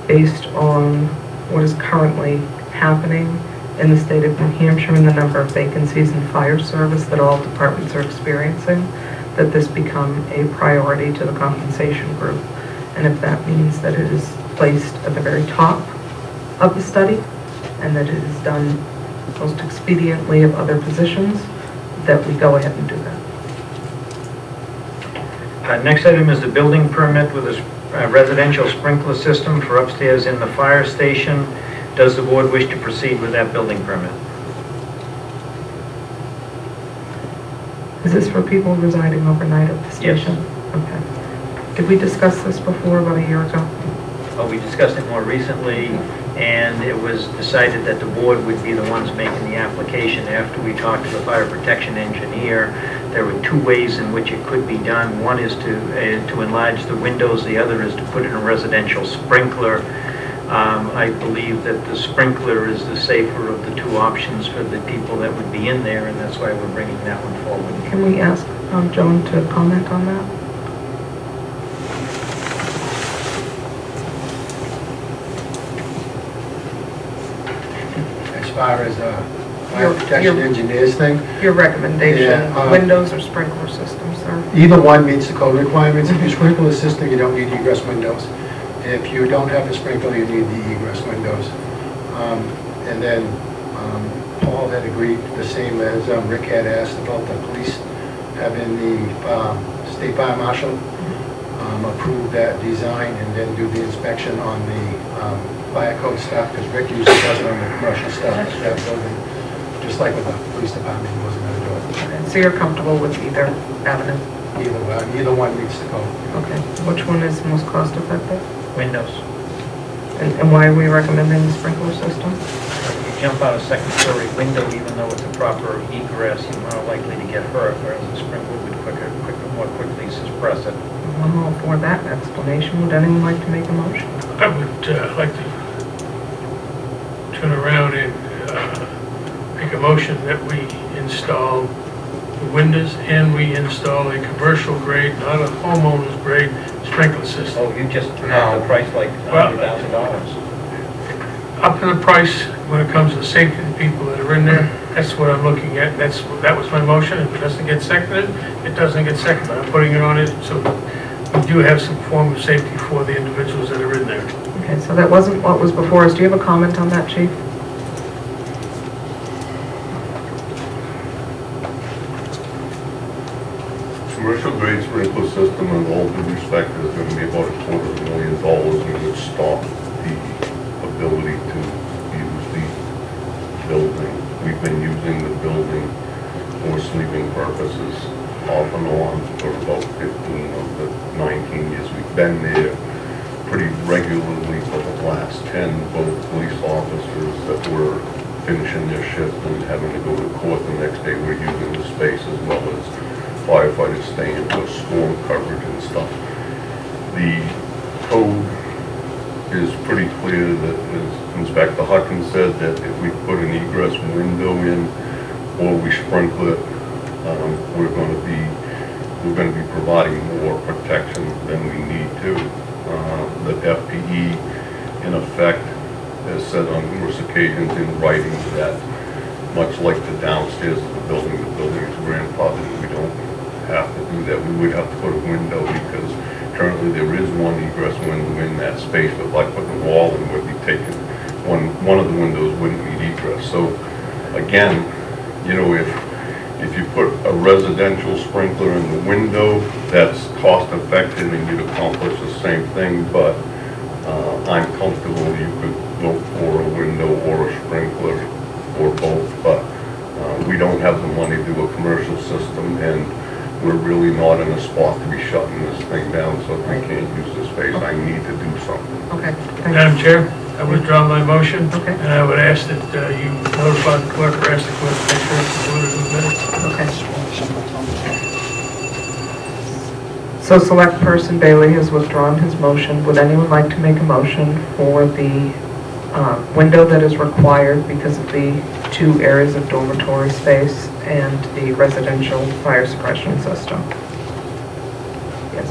based on what is currently happening in the state of New Hampshire and the number of vacancies in fire service that all departments are experiencing, that this become a priority to the compensation group. And if that means that it is placed at the very top of the study and that it is done most expediently of other positions, that we go ahead and do that. Next item is the building permit with a residential sprinkler system for upstairs in the fire station. Does the board wish to proceed with that building permit? Is this for people residing overnight at the station? Yes. Okay. Did we discuss this before, about a year ago? We discussed it more recently, and it was decided that the board would be the ones making the application. After we talked to the fire protection engineer, there were two ways in which it could be done. One is to enlarge the windows, the other is to put in a residential sprinkler. I believe that the sprinkler is the safer of the two options for the people that would be in there, and that's why we're bringing that one forward. Can we ask Joan to comment on that? As far as fire protection engineers thing, Your recommendation, Yeah, windows or sprinkler systems, sir? either one meets the code requirements. If you sprinkle the system, you don't need egress windows. If you don't have a sprinkler, you need the egress windows. And then Paul had agreed, the same as Rick had asked about the police having the state fire marshal approve that design and then do the inspection on the fire code stuff, because Rick usually does it on the commercial stuff, that building, just like with the police department, he wasn't going to do it. So you're comfortable with either avenue? Either one meets the code. Okay. Which one is most cost effective? Windows. And why are we recommending the sprinkler system? If you jump out a second-story window, even though it's a proper egress, you're more likely to get hurt, whereas a sprinkler would more quickly suppress it. I'm all for that explanation. Would anyone like to make a motion? I would like to turn around and make a motion that we install the windows and we install a commercial grade, not a homeowner's grade sprinkler system. Oh, you just have the price like $100,000. Up to the price when it comes to safety of the people that are in there. That's what I'm looking at. That was my motion. If it doesn't get seconded, it doesn't get seconded. I'm putting it on it so we do have some form of safety for the individuals that are in there. Okay, so that wasn't what was before us. Do you have a comment on that, Chief? Commercial grade sprinkler system, in all due respect, is going to be about $250,000 and would stop the ability to use the building. We've been using the building for sleeping purposes off and on for about 15 of the 19 years we've been there, pretty regularly for the last 10, both police officers that were finishing their shift and having to go to court the next day were using the space, as well as firefighters staying for storm coverage and stuff. The code is pretty clear that, as Inspector Huckins said, that if we put an egress window in or we sprinkle it, we're going to be providing more protection than we need to. The FPE, in effect, has said on numerous occasions in writing that much like the downstairs of the building is grandfathered, we don't have to do that. We would have to put a window because currently there is one egress window in that space, but like putting a wall in would be taken, one of the windows wouldn't need egress. So again, you know, if you put a residential sprinkler in the window, that's cost effective and you'd accomplish the same thing, but I'm comfortable you could vote for a window or a sprinkler or both, but we don't have the money to do a commercial system, and we're really not in a spot to be shutting this thing down, so if we can't use the space, I need to do something. Okay, Madam Chair, I withdraw my motion. Okay. And I would ask that you notify the clerk or ask the clerk to make sure it's included in the minutes. Okay. So Select Person Bailey has withdrawn his motion. Would anyone like to make a motion for the window that is required because of the 2 areas of dormitory space and the residential fire suppression system? Yes.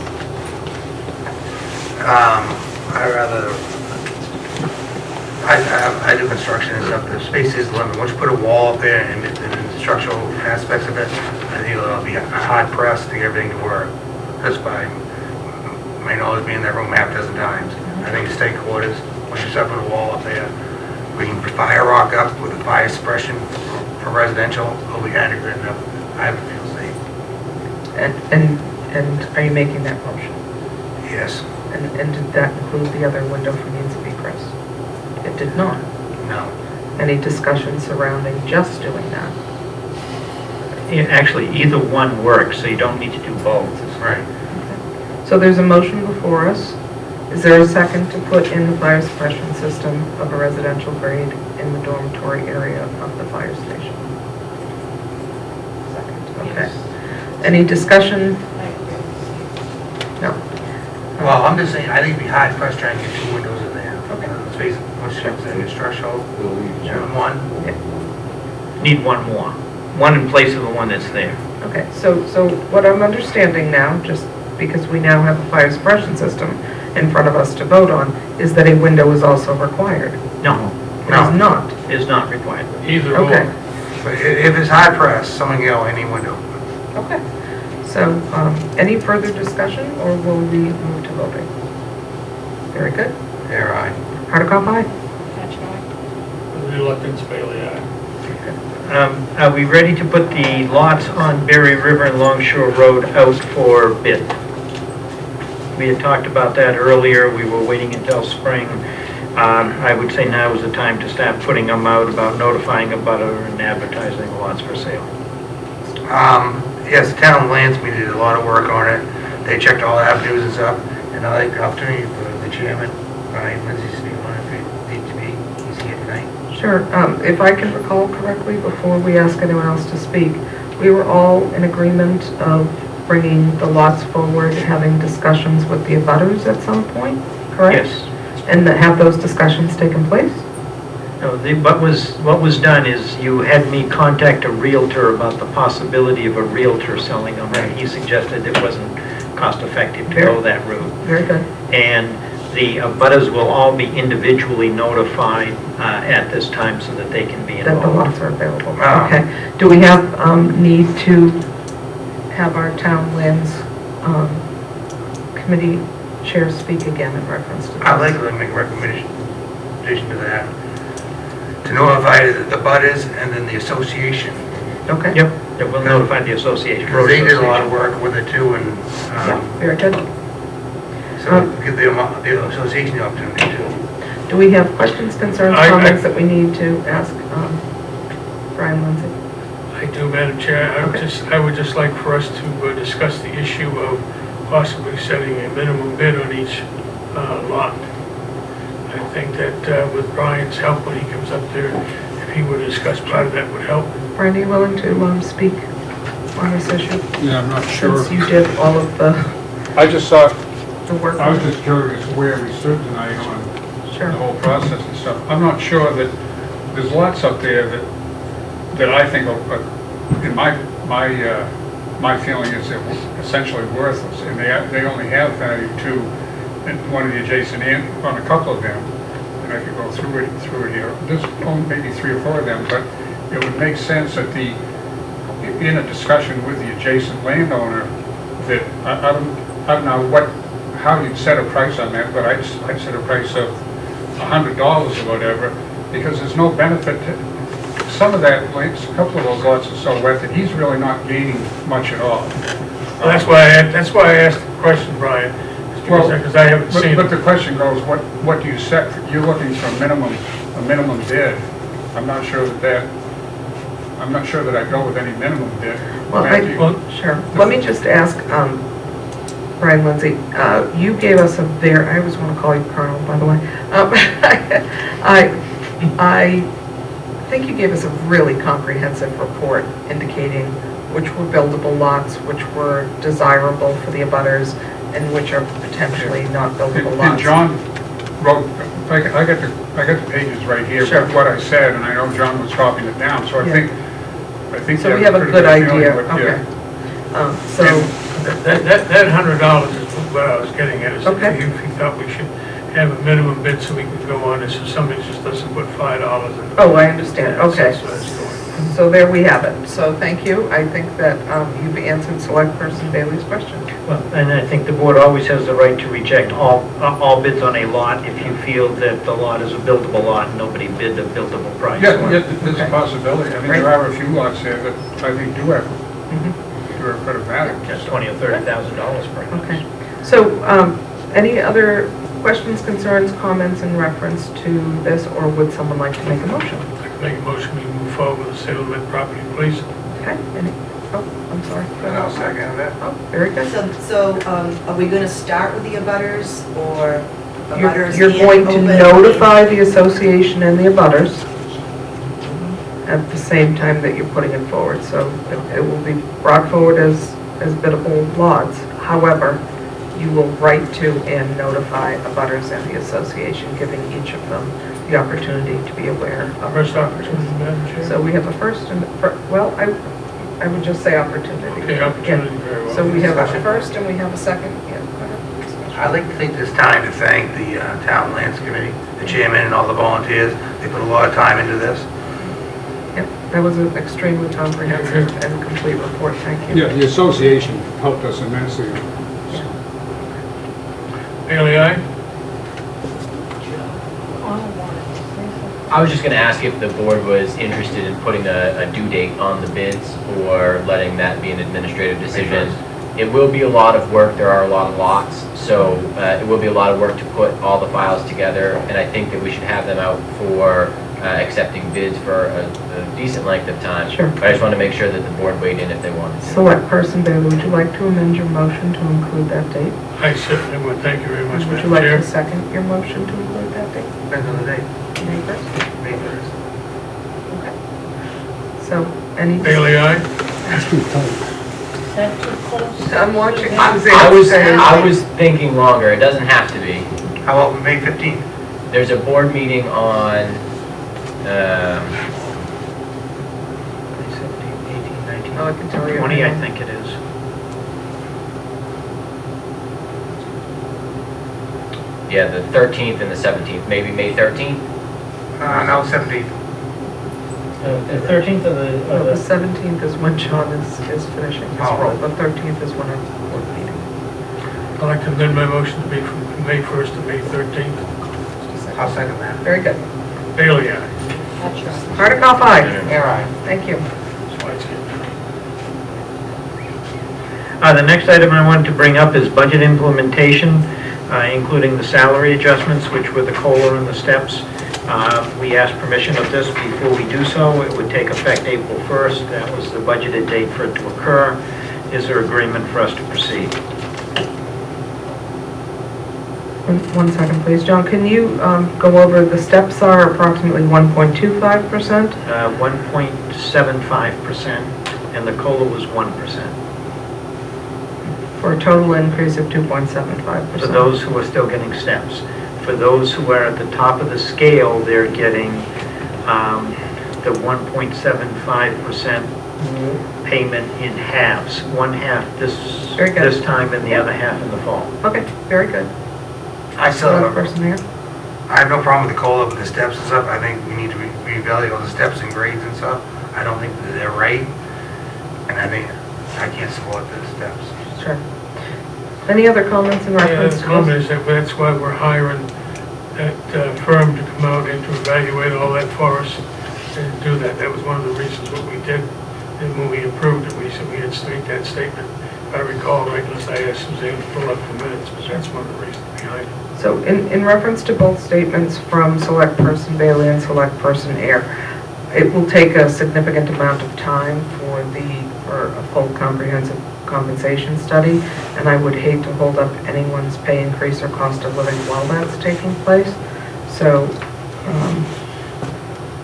I do construction and stuff, the space is limited. Once you put a wall up there and the structural aspects of it, I think it'll be hard pressed to get everything to work. That's by my knowledge being in that room half a dozen times. I think it's state quarters, once you start putting a wall up there, we can fire rock up with the fire suppression for residential, it'll be adequate enough. I would feel safe. And are you making that motion? Yes. And did that include the other window for means of egress? It did not. No. Any discussion surrounding just doing that? Actually, either one works, so you don't need to do both. Right. So there's a motion before us. Is there a second to put in the fire suppression system of a residential grade in the dormitory area of the fire station? Second, okay. Any discussion? No. Well, I'm just saying, I think it'd be hard pressed trying to get 2 windows in there. Okay. Space, once you have the structural, one. Need one more. One in place of the one that's there. Okay, so what I'm understanding now, just because we now have a fire suppression system in front of us to vote on, is that a window is also required. No, It is not. is not required. Either Okay, or. But if it's hard pressed, someone can go any window. okay. So, any further discussion, or will we move to voting? Very good. There, Hardikoff, aye? With reluctance, Bailey, aye. Are we ready to put the lots on Berry River and Longshore Road out for bid? We had talked about that earlier. We were waiting until spring. I would say now is the time to start putting them out, about notifying a butter and advertising the lots for sale. Yes, the town lands, we did a lot of work on it. They checked all the avenues and stuff, and I'd like the opportunity for the chairman, Brian Lindsay, to speak on it if it needs to be. He's here tonight. Sure. If I can recall correctly, before we ask anyone else to speak, we were all in agreement of bringing the lots forward, having discussions with the abutters at some point, correct? Yes. And that have those discussions taken place? No, what was done is you had me contact a realtor about the possibility of a realtor selling them, and he suggested it wasn't cost effective to go that route. Very good. And the abutters will all be individually notified at this time so that they can be That the involved. lots are available. Okay. Do we have need to have our town lands committee chair speak again in reference to this? I'd like to make a recommendation to that. To notify the butters and then the association. Okay. Yep, it will notify the association. Because they did a lot of work with it too, and Yeah, very good. so give the association the opportunity too. Do we have questions, concerns, comments that we need to ask Brian Lindsay? I do, Madam Chair. I would just like for us to discuss the issue of possibly setting a minimum bid on each lot. I think that with Brian's help, when he comes up there, if he would discuss part of that would help. Brian, are you willing to speak on this issue? Yeah, I'm not sure. Since you did all of the I just thought, work. I was just curious where we stood tonight on Sure. the whole process and stuff. I'm not sure that, there's lots up there that I think, in my feeling is they're essentially worthless. And they only have value to one of the adjacent, on a couple of them. And I could go through it here. There's only maybe 3 or 4 of them, but it would make sense that in a discussion with the adjacent landowner, that, I don't know how you'd set a price on that, but I'd set a price of $100 or whatever, because there's no benefit to, some of that, a couple of those lots are so wet that he's really not gaining much at all. Well, that's why I asked the question, Brian, because I haven't seen But it. the question goes, what do you set, you're looking for a minimum bid. I'm not sure that I go with any minimum bid. Well, sure. Let me just ask, Brian Lindsay, you gave us I always want to call you Colonel, by the way. I think you gave us a really comprehensive report indicating which were buildable lots, which were desirable for the abutters, and which are potentially not buildable And lots. John wrote, I got the pages right here, Sure. with what I said, and I know John was copying it down, so I Yeah. think So you we have a pretty good feeling idea, what- okay. yeah. So, That $100 is what I was getting at, is Okay. if you thought we should have a minimum bid so we could go on, and so somebody just doesn't put $5 in. oh, I understand, okay. That's what it's doing. So there we have it. So thank you. I think that you've answered Select Person Bailey's question. Well, and I think the board always has the right to reject all bids on a lot if you feel that the lot is a buildable lot and nobody bid a buildable price. Yeah, there's a Okay. possibility. I mean, Great. there are a few lots there that I think do have a bit of value. Just $20,000 or $30,000 per house. Okay. So any other questions, concerns, comments in reference to this, or would someone like to make a motion? Make a motion, we move forward with the sale of that property, please. Okay. Oh, I'm sorry. Go And I'll ahead. second that. Oh, very good. So are we going to start with the abutters or abutters? You're and going to open? notify the association and the abutters at the same time that you're putting it forward. So it will be brought forward as biddable lots. However, you will write to and notify abutters and the association, giving each of them the opportunity to be aware of. First opportunity, Madam Chair. So we have a first and, well, I would just say opportunity. Okay, opportunity, very well. So we have a first and we have a second. Yeah, go ahead. I'd like to take this time to thank the Town Lands Committee, the chairman and all the volunteers. They put a lot of time into this. Yep, that was an extremely comprehensive and complete report. Thank you. Yeah, the association helped us immensely. Bailey, aye? I was just going to ask if the board was interested in putting a due date on the bids or letting that be an administrative decision. It will be a lot of work, there are a lot of lots, so it will be a lot of work to put all the files together, and I think that we should have them out for accepting bids for a decent length of time. Sure. But I just want to make sure that the board weighed in if they wanted to. Select Person Bailey, would you like to amend your motion to include that date? I certainly would, thank you very much, Would you Madam like Chair. to second your motion to include that date? Depends on the day, May 1st? May 1st. Okay. So, any? Bailey, aye? Is that too close? I'm watching. I was thinking longer, it doesn't have to be. How about May 15th? There's a board meeting on, 17, 18, 19, Oh, I can tell you. 20, I think it is. yeah, the 13th and the 17th, maybe May 13th? No, 17th. The 13th of No, the the, 17th is when John is finishing his Oh. role. The 13th is when our board meeting. I'd like to amend my motion to be from May 1st to May 13th. I'll second that. Very good. Bailey, aye? That's right. Hardikoff, aye. Air aye. Thank you. That's why it's getting- The next item I wanted to bring up is budget implementation, including the salary adjustments, which were the COLA and the steps. We asked permission of this before we do so. It would take effect April 1st. That was the budgeted date for it to occur. Is there agreement for us to proceed? One second, please. John, can you go over, the steps are approximately 1.25%? 1.75%, and the COLA was 1%. For a total increase of 2.75%. For those who are still getting steps. For those who are at the top of the scale, they're getting the 1.75% payment in halves. One half Very good. this time and the other half in the fall. Okay, very good. I still Select have, Person here. I have no problem with the COLA, but the steps and stuff, I think we need to reevaluate all the steps and grades and stuff. I I don't think that they're right, and I think I can't support the steps. Sure. Any other comments in Yeah, reference the to comment this? is that that's why we're hiring that firm to come out and to evaluate all that for us and do that. That was one of the reasons what we did, and when we approved it, we said we had to make that statement. If I recall right, unless I asked Suzanne to pull up the minutes, but that's one of the reasons behind it. So in reference to both statements from Select Person Bailey and Select Person Air, it will take a significant amount of time for a full comprehensive compensation study, and I would hate to hold up anyone's pay increase or cost of living while that's taking place. So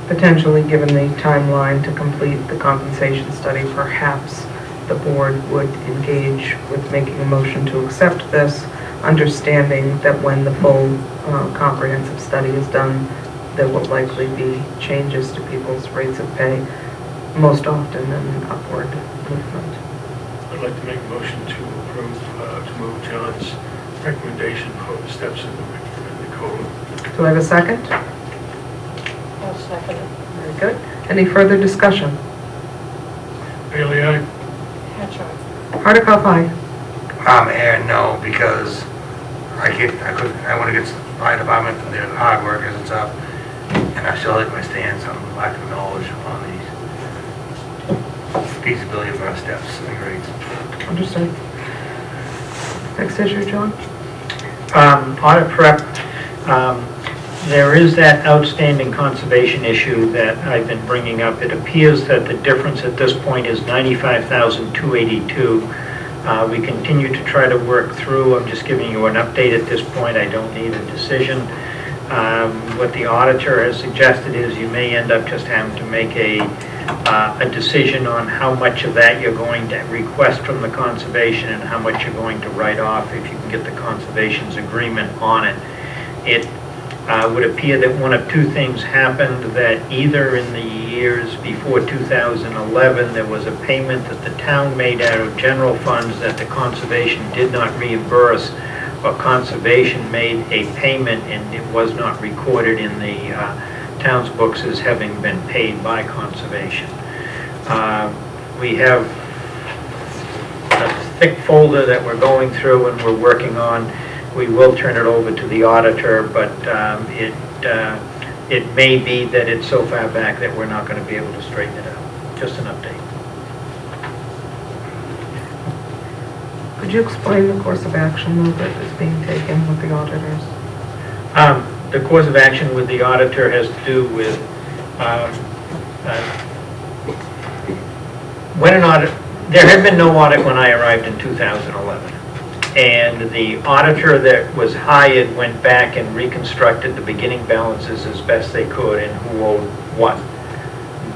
potentially, given the timeline to complete the compensation study, perhaps the board would engage with making a motion to accept this, understanding that when the full comprehensive study is done, there will likely be changes to people's rates of pay, most often an upward movement. I'd like to make a motion to approve, to move John's recommendation for the steps in the code. Do I have a second? I'll second it. Very good. Any further discussion? Bailey, aye? Hatchard. Hardikoff, aye. Air, no, because I want to get the fire department and their hard workers and stuff, and I still like my stance on lack of knowledge on the feasibility of our steps and grades. Understood. Next issue, John? Audit prep, there is that outstanding conservation issue that I've been bringing up. It appears that the difference at this point is $95,282. We continue to try to work through. I'm just giving you an update at this point. I don't need a decision. What the auditor has suggested is you may end up just having to make a decision on how much of that you're going to request from the conservation and how much you're going to write off if you can get the conservation's agreement on it. It would appear that one of two things happened, that either in the years before 2011 there was a payment that the town made out of general funds that the conservation did not reimburse, or conservation made a payment and it was not recorded in the town's books as having been paid by conservation. We have a thick folder that we're going through and we're working on. We will turn it over to the auditor, but it may be that it's so far back that we're not going to be able to straighten it out. Just an update. Could you explain the course of action though that is being taken with the auditors? The course of action with the auditor has to do with when an audit, there had been no audit when I arrived in 2011. And the auditor that was hired went back and reconstructed the beginning balances as best they could and who owed what.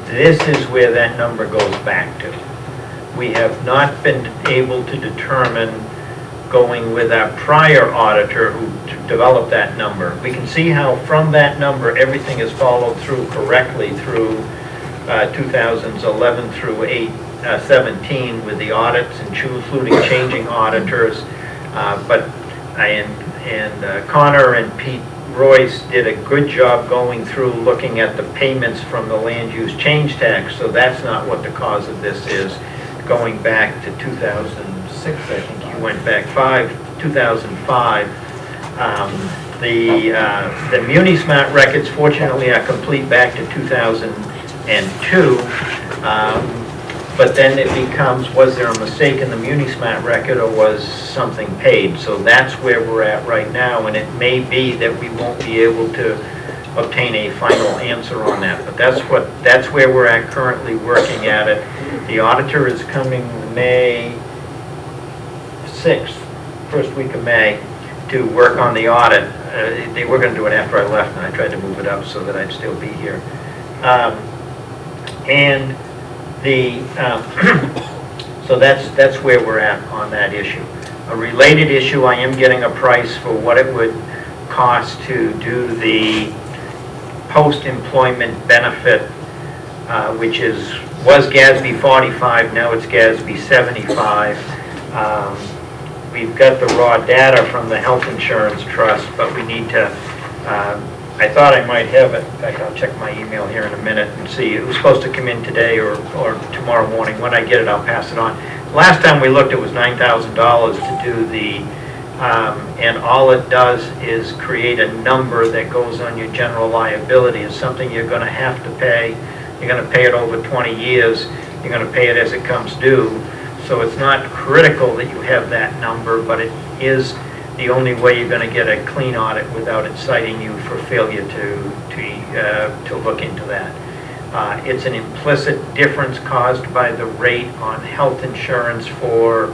This is where that number goes back to. We have not been able to determine, going with our prior auditor who developed that number. We can see how from that number everything is followed through correctly through 2011 through 17 with the audits, including changing auditors. But Connor and Pete Royce did a good job going through looking at the payments from the land use change tax, so that's not what the cause of this is. Going back to 2006, I think you went back 2005. The MuniSmart records fortunately are complete back to 2002. But then it becomes, was there a mistake in the MuniSmart record or was something paid? So that's where we're at right now, and it may be that we won't be able to obtain a final answer on that. But that's where we're at currently working at it. The auditor is coming May 6th, first week of May, to work on the audit. They were going to do it after I left, and I tried to move it up so that I'd still be here. So that's where we're at on that issue. A related issue, I am getting a price for what it would cost to do the post-employment benefit, which was GASB 45, now it's GASB 75. We've got the raw data from the Health Insurance Trust, but we need to I thought I might have it. In fact, I'll check my email here in a minute and see. It was supposed to come in today or tomorrow morning. When I get it, I'll pass it on. Last time we looked, it was $9,000 to do the, and all it does is create a number that goes on your general liability. It's something you're going to have to pay. You're going to pay it over 20 years. You're going to pay it as it comes due. So it's not critical that you have that number, but it is the only way you're going to get a clean audit without it citing you for failure to look into that. It's an implicit difference caused by the rate on health insurance for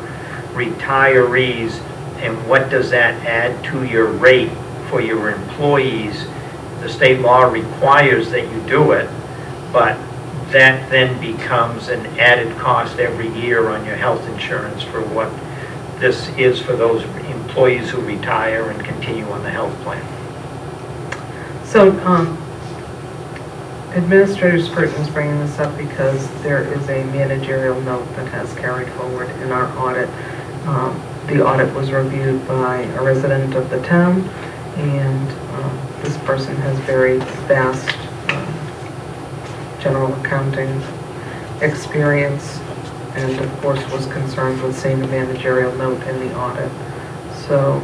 retirees, and what does that add to your rate for your employees? The state law requires that you do it, but that then becomes an added cost every year on your health insurance for what this is for those employees who retire and continue on the health plan. So, Administrator Scruton is bringing this up because there is a managerial note that has carried forward in our audit. The audit was reviewed by a resident of the town, and this person has very vast general accounting experience, and of course was concerned with seeing the managerial note in the audit. So,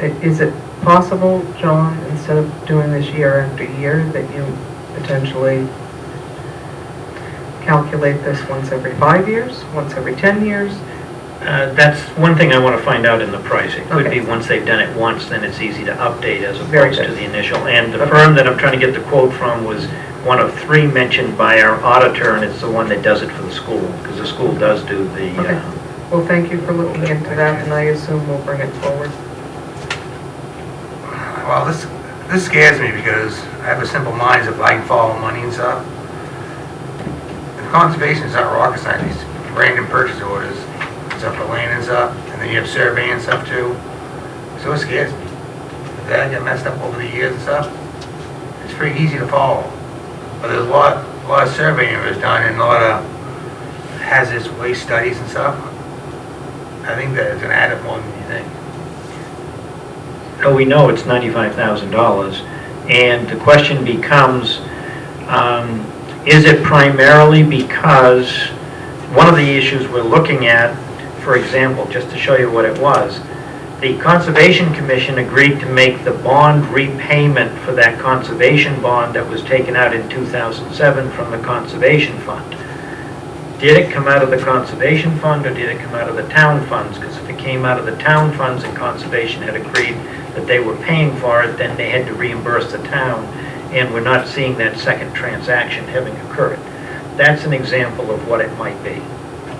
is it possible, John, instead of doing this year after year, that you potentially calculate this once every 5 years, once every 10 years? That's one thing I want to find out in the price. It could Okay. be once they've done it once, then it's easy to update as Very opposed good. to the initial. And the firm that I'm trying to get the quote from was one of 3 mentioned by our auditor, and it's the one that does it for the school, because the school does do the... Okay. Well, thank you for looking into that, and I assume we'll bring it forward. Well, this scares me because I have a simple mind if I can follow money and stuff. And conservation is not rocket science, these random purchase orders, stuff for land and stuff, and then you have survey and stuff too. So it scares me. If that get messed up over the years and stuff, it's pretty easy to follow. But there's a lot of surveying that was done and a lot of hazardous waste studies and stuff. I think that it's gonna add up more than you think. No, we know it's $95,000, and the question becomes, is it primarily because one of the issues we're looking at, for example, just to show you what it was, the Conservation Commission agreed to make the bond repayment for that conservation bond that was taken out in 2007 from the Conservation Fund. Did it come out of the Conservation Fund or did it come out of the town funds? Because if it came out of the town funds and Conservation had agreed that they were paying for it, then they had to reimburse the town, and we're not seeing that second transaction having occurred. That's an example of what it might be.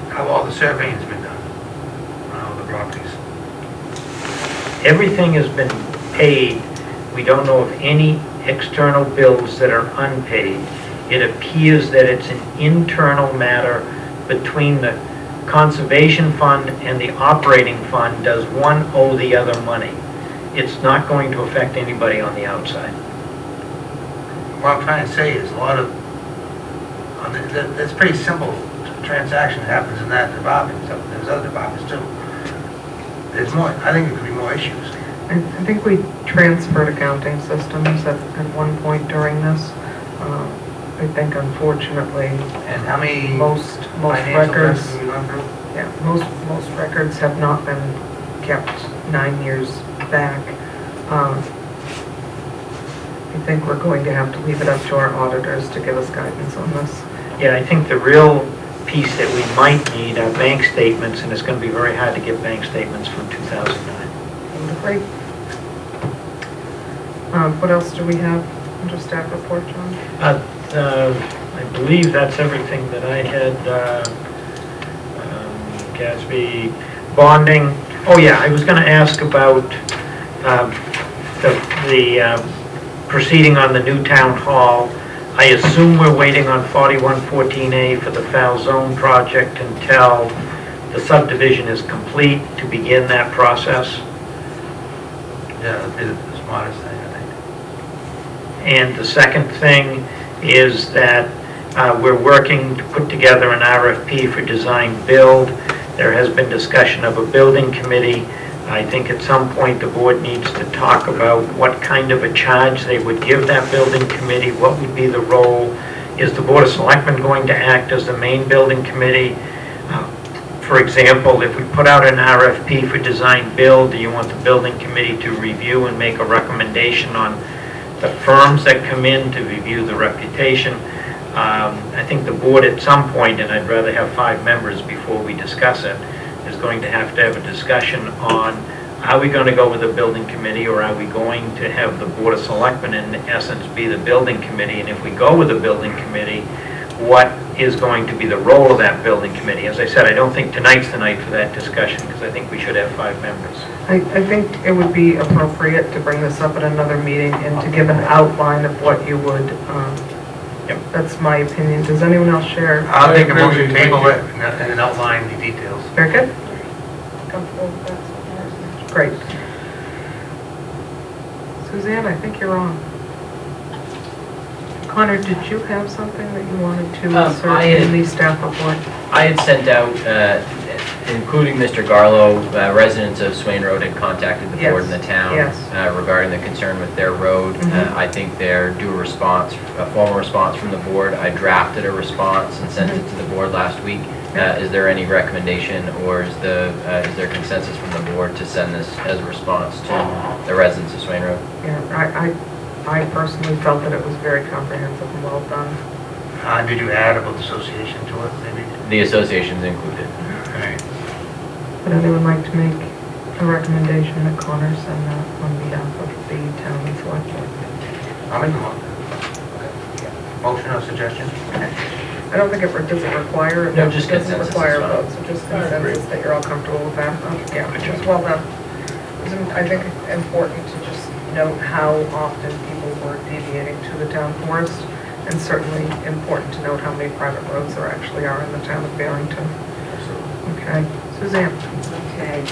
How all the surveying's been done on all the properties. Everything has been paid. We don't know of any external bills that are unpaid. It appears that it's an internal matter between the Conservation Fund and the operating fund. Does one owe the other money? It's not going to affect anybody on the outside. What I'm trying to say is a lot of, that's pretty simple transaction that happens in that department, so there's other departments too. There's more, I think there could be more issues. I think we transferred accounting systems at one point during this. I think unfortunately, And how many most financial records, records have we gone through? yeah, most records have not been kept 9 years back. I think we're going to have to leave it up to our auditors to give us guidance on this. Yeah, I think the real piece that we might need are bank statements, and it's going to be very hard to get bank statements from 2009. I would agree. What else do we have under staff report, John? I believe that's everything that I had. Gatsby, bonding. Oh yeah, I was going to ask about the proceeding on the new town hall. I assume we're waiting on 4114A for the foul zone project until the subdivision is complete to begin that process. Yeah, that'd be the smartest thing, I think. And the second thing is that we're working to put together an RFP for design build. There has been discussion of a building committee. I think at some point the board needs to talk about what kind of a charge they would give that building committee, what would be the role. Is the Board of Selectmen going to act as the main building committee? For example, if we put out an RFP for design build, do you want the building committee to review and make a recommendation on the firms that come in to review the reputation? I think the board at some point, and I'd rather have 5 members before we discuss it, is going to have a discussion on, are we going to go with the building committee, or are we going to have the Board of Selectmen in essence be the building committee? And if we go with the building committee, what is going to be the role of that building committee? As I said, I don't think tonight's the night for that discussion, because I think we should have 5 members. I think it would be appropriate to bring this up at another meeting and to give an outline of what you would, that's my opinion. Does anyone else share? I'll take a motion to table it and then outline the details. Very good. Comfortable with that? Great. Suzanne, I think you're on. Connor, did you have something that you wanted to insert in the staff report? I had sent out, including Mr. Garlow, residents of Swain Road had contacted the board and the town regarding the concern with their road. I think they're due a formal response from the board. I drafted a response and sent it to the board last week. Is there any recommendation, or is there consensus from the board to send this as a response to the residents of Swain Road? Yeah, I personally felt that it was very comprehensive and well done. Did you add about the association to it, maybe? The association's included. Right. Would anyone like to make a recommendation that Connor send that on behalf of the town and select board? I'll make a motion or suggestion. I don't think does it require, No, just doesn't consensus require is a fine. vote, so just consensus that you're all comfortable with that. Yeah, just well done. I think it's important to just note how often people were deviating to the town forest, and certainly important to note how many private roads there actually are in the town of Barrington. Okay, Suzanne. Okay.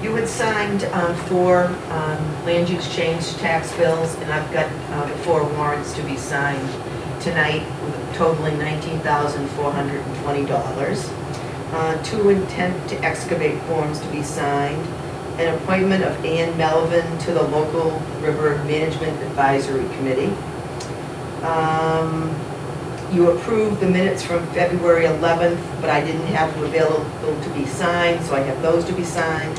You had signed 4 land use change tax bills, and I've got the 4 warrants to be signed tonight, totaling $19,420. 2 intent to excavate forms to be signed, an appointment of Ann Melvin to the local river management advisory committee. You approved the minutes from February 11th, but I didn't have them available to be signed, so I have those to be signed.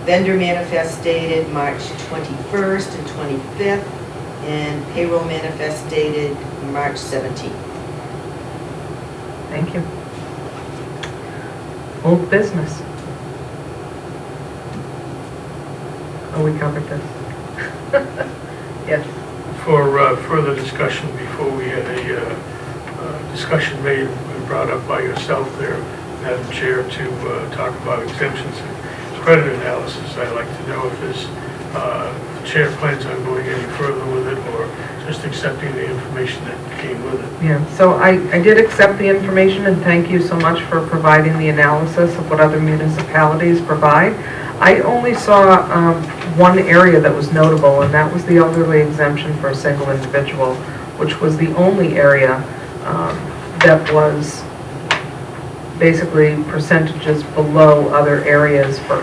Vendor manifest dated March 21st and 25th, and payroll manifest dated March 17th. Thank you. Old business. Oh, we covered this. Yes. For further discussion, before we had a discussion made and brought up by yourself there, Madam Chair, to talk about exemptions and credit analysis, I'd like to know if this chair plans on going any further with it, or just accepting the information that came with it. Yeah, so I did accept the information, and thank you so much for providing the analysis of what other municipalities provide. I only saw one area that was notable, and that was the elderly exemption for a single individual, which was the only area that was basically percentages below other areas for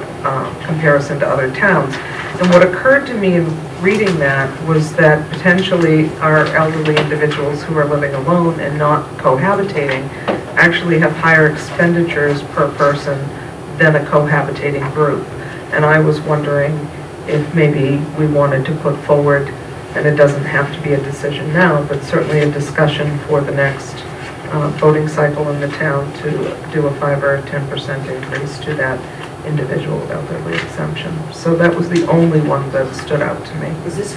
comparison to other towns. And what occurred to me in reading that was that potentially our elderly individuals who are living alone and not cohabitating actually have higher expenditures per person than a cohabitating group. And I was wondering if maybe we wanted to put forward, and it doesn't have to be a decision now, but certainly a discussion for the next voting cycle in the town to do a 5 or 10% increase to that individual elderly exemption. So that was the only one that stood out to me. Was this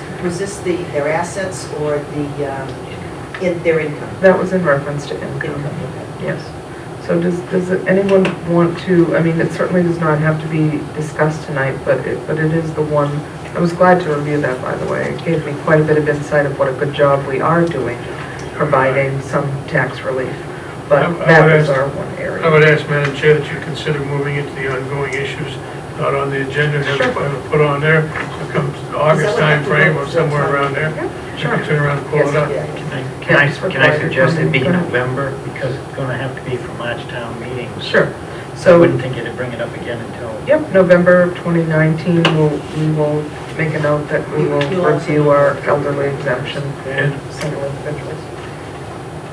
their assets or their income? That was in reference to income. Yes. So does anyone want to, I mean, it certainly does not have to be discussed tonight, but it is the one, I was glad to review that, by the way. It gave me quite a bit of insight of what a good job we are doing, providing some tax relief. But that was our one area. I would ask, Madam Chair, that you consider moving into the ongoing issues not on the agenda, have it put on there, it comes August time frame or somewhere around there. Sure. You can turn around and pull it up. Can I suggest it be November, because it's going to have to be for March town meetings? Sure. I So, wouldn't think you'd bring it up again until... yep, November of 2019, we will make a note that we will review our elderly exemption And for single individuals.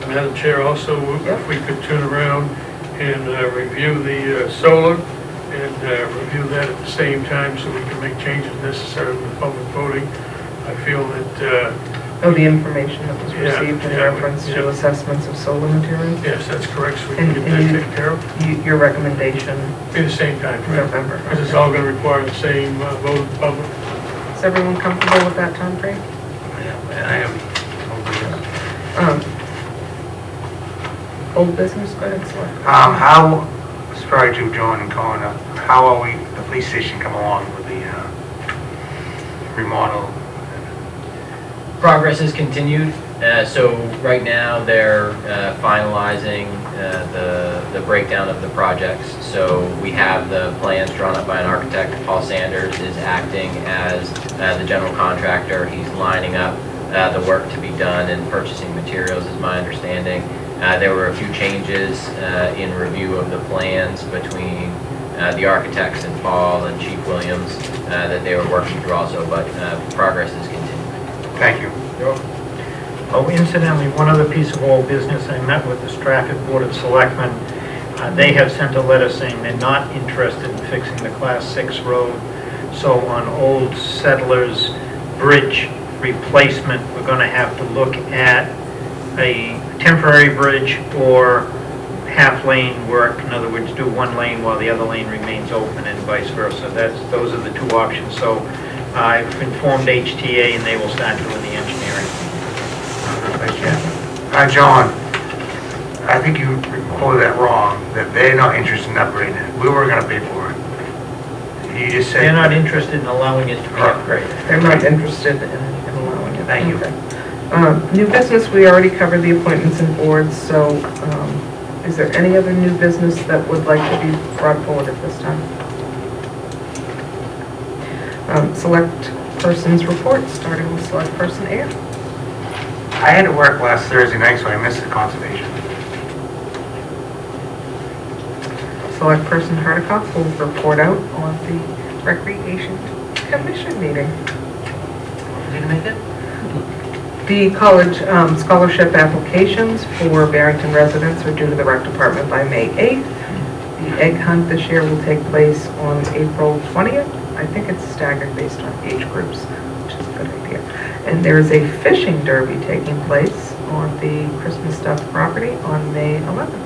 Madam Chair, also, Yep. if we could turn around and review the solar and review that at the same time so we can make changes necessary with public voting. I feel that, Oh, the information that was Yeah, received in yeah, reference to yeah. assessments of solar materials? yes, that's correct, so we can And- get and that you- taken care of. Your recommendation, Be the same time frame. November. Because it's all going to require the same vote of the public. Is everyone comfortable with that time frame? Yeah, I am. Old business, go ahead, Select. How, sorry to John and Colin, how are we, the police station come along with the remodel? Progress has continued. So right now, they're finalizing the breakdown of the projects. So we have the plans drawn up by an architect. Paul Sanders is acting as the general contractor. He's lining up the work to be done and purchasing materials, is my understanding. There were a few changes in review of the plans between the architects and Paul and Chief Williams that they were working through also, but progress is continuing. Thank you. Oh, incidentally, one other piece of old business, I met with the Stratford Board of Selectmen. They have sent a letter saying they're not interested in fixing the Class 6 road. So on Old Settlers Bridge replacement, we're going to have to look at a temporary bridge or half-lane work. In other words, do one lane while the other lane remains open and vice versa. Those are the two options. So I've informed HTA and they will start doing the engineering. John, I think you quoted that wrong, that they're not interested in upgrading it. We were gonna pay for it. You just said. They're not interested in allowing it to be upgraded. They're not interested in allowing it. Thank you. Okay. New business, we already covered the appointments and boards, so is there any other new business that would like to be brought forward at this time? Select persons report, starting with select person A. I had to work last Thursday night, so I missed the conservation. Select person Hardikoff will report out on the Recreation Commission meeting. Didn't make it? The college scholarship applications for Barrington residents are due to the rec department by May 8th. The egg hunt this year will take place on April 20th. I think it's staggered based on age groups, which is a good idea. And there is a fishing derby taking place on the Christmas stuffed property on May 11th.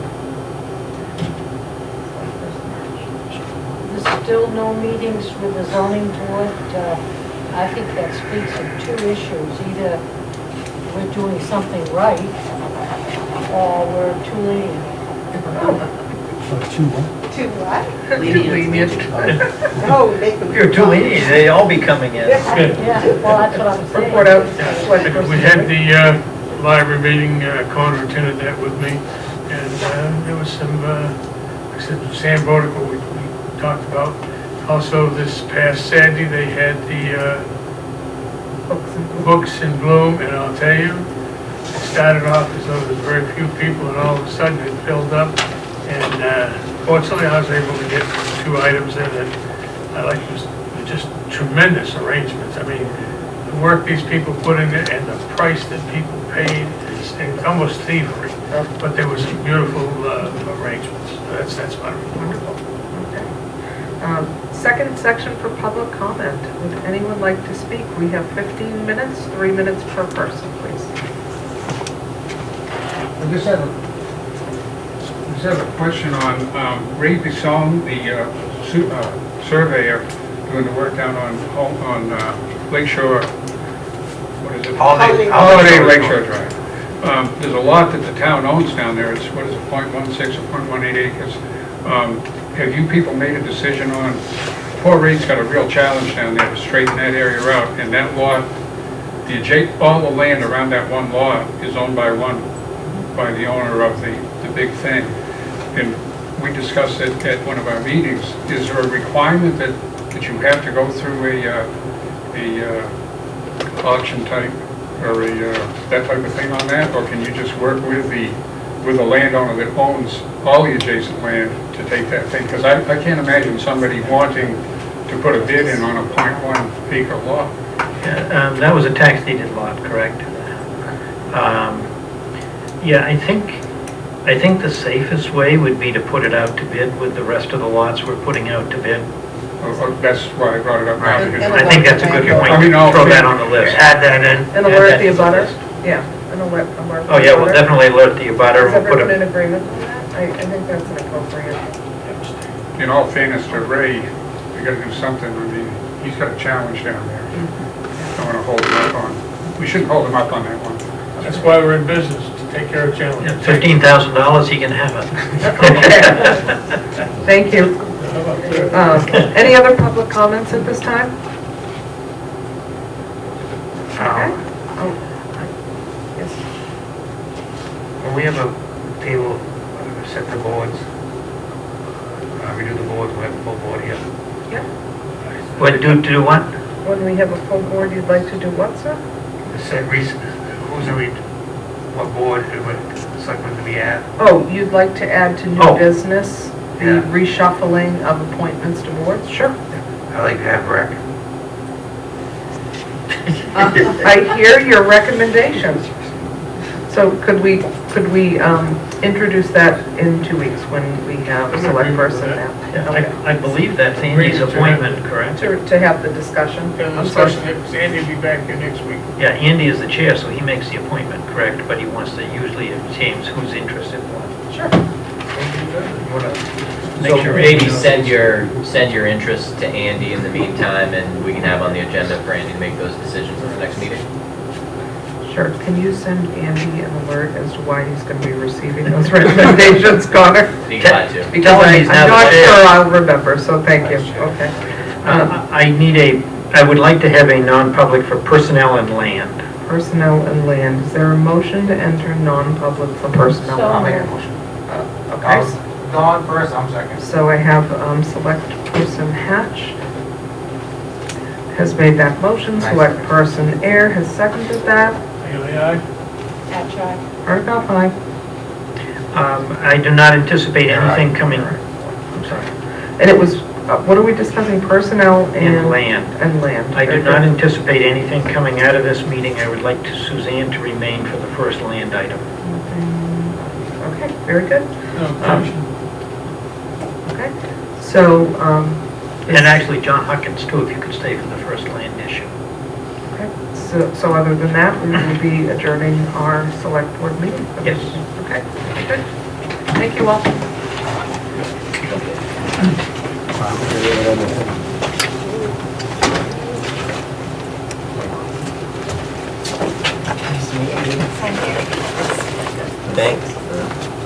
There's still no meetings with the zoning board. I think that speaks of two issues. Either we're doing something right, or we're too lenient. To what? Lenient. No, make them. You're too lenient, they all be coming in. Good. Yeah, well, that's what I'm saying. Report out. Select person. We had the library meeting, Connor attended that with me, and there was some, like I said, Sam Bodico we talked about. Also, this past Saturday, they had the Books in Bloom, and I'll tell you, it started off as though there was very few people, and all of a sudden it filled up. And fortunately, I was able to get 2 items in that I like. They're just tremendous arrangements. I mean, the work these people put in it and the price that people paid is almost thievery. But there was some beautiful arrangements. That's wonderful. Okay. Second section for public comment. Would anyone like to speak? We have 15 minutes, 3 minutes per person, please. I just have a question on Ray Bisson, the surveyor, doing the work down on Lakeshore, what is it? Holiday Lakeshore Drive. There's a lot that the town owns down there, it's, what is it, 0.16 or 0.18 acres. Have you people made a decision on, poor Ray's got a real challenge down there to straighten that area out, and that lot, all the land around that one lot is owned by the owner of the big thing. And we discussed it at one of our meetings. Is there a requirement that you have to go through a auction type or that type of thing on that, or can you just work with the landowner that owns all the adjacent land to take that thing, because I can't imagine somebody wanting to put a bid in on a .1 acre lot. That was a tax deeded lot, correct? Yeah, I think the safest way would be to put it out to bid with the rest of the lots we're putting out to bid. That's why I brought it up now. because- I think that's a good point. I mean, I'll- Throw that on the list. Add that in. And Add alert that the to abutter? list. Yeah, and alert the abutter. Oh, yeah, we'll definitely alert the abutter. Is We'll put everyone in a, agreement on that? I think that's an appropriate. In all fairness to Ray, we gotta do something. I mean, he's got a challenge down there. Don't wanna hold him up on, we shouldn't hold him up on that one. That's why we're in business, to take care of challenges. $15,000, he can have it. Thank you. Any other public comments at this time? Okay. Oh, yes. When we have a table, set the boards, redo the boards, we have a full board here. Yeah. What, do what? When we have a full board, you'd like to do what, sir? Set what board, selectmen to be at? Oh, you'd like to add to new Oh. business, the Yeah. reshuffling of appointments to boards? Sure. I like to have rec. I hear your recommendations. So could we introduce that in 2 weeks when we have a select person now? Okay. I believe that's Andy's appointment, correct? To have the discussion. And I'm the sorry. discussion, because Andy will be back here next week. Yeah, Andy is the chair, so he makes the appointment, correct? But he wants to usually, James, who's interested in what? Sure. Make So sure maybe Andy knows. send your interest to Andy in the meantime, and we can have on the agenda for Andy to make those decisions at the next meeting. Sure. Can you send Andy an alert as to why he's going to be receiving those recommendations, Connor? Be glad to. Because Tell him he's now I'm the not chair. sure I'll remember, so thank you. Okay. I would like to have a non-public for personnel and land. Personnel and land. Is there a motion to enter non-public for personnel So and land? motion. Okay. Don first, I'm second. So I have select person Hatch has made that motion. Select person Air has seconded that. Haley, aye? Hardikoff, aye. I do not anticipate anything coming, I'm sorry, And it was, what are we discussing? Personnel in and land. and land. I do Very not good. anticipate anything coming out of this meeting. I would like Suzanne to remain for the first land item. Okay, very good. No objection. Okay. So, And actually, John Huckins too, if you could stay for the first land issue. okay. So other than that, we will be adjourning our select board meeting. for this Yes. evening. Okay, good. Thank you all. Thanks.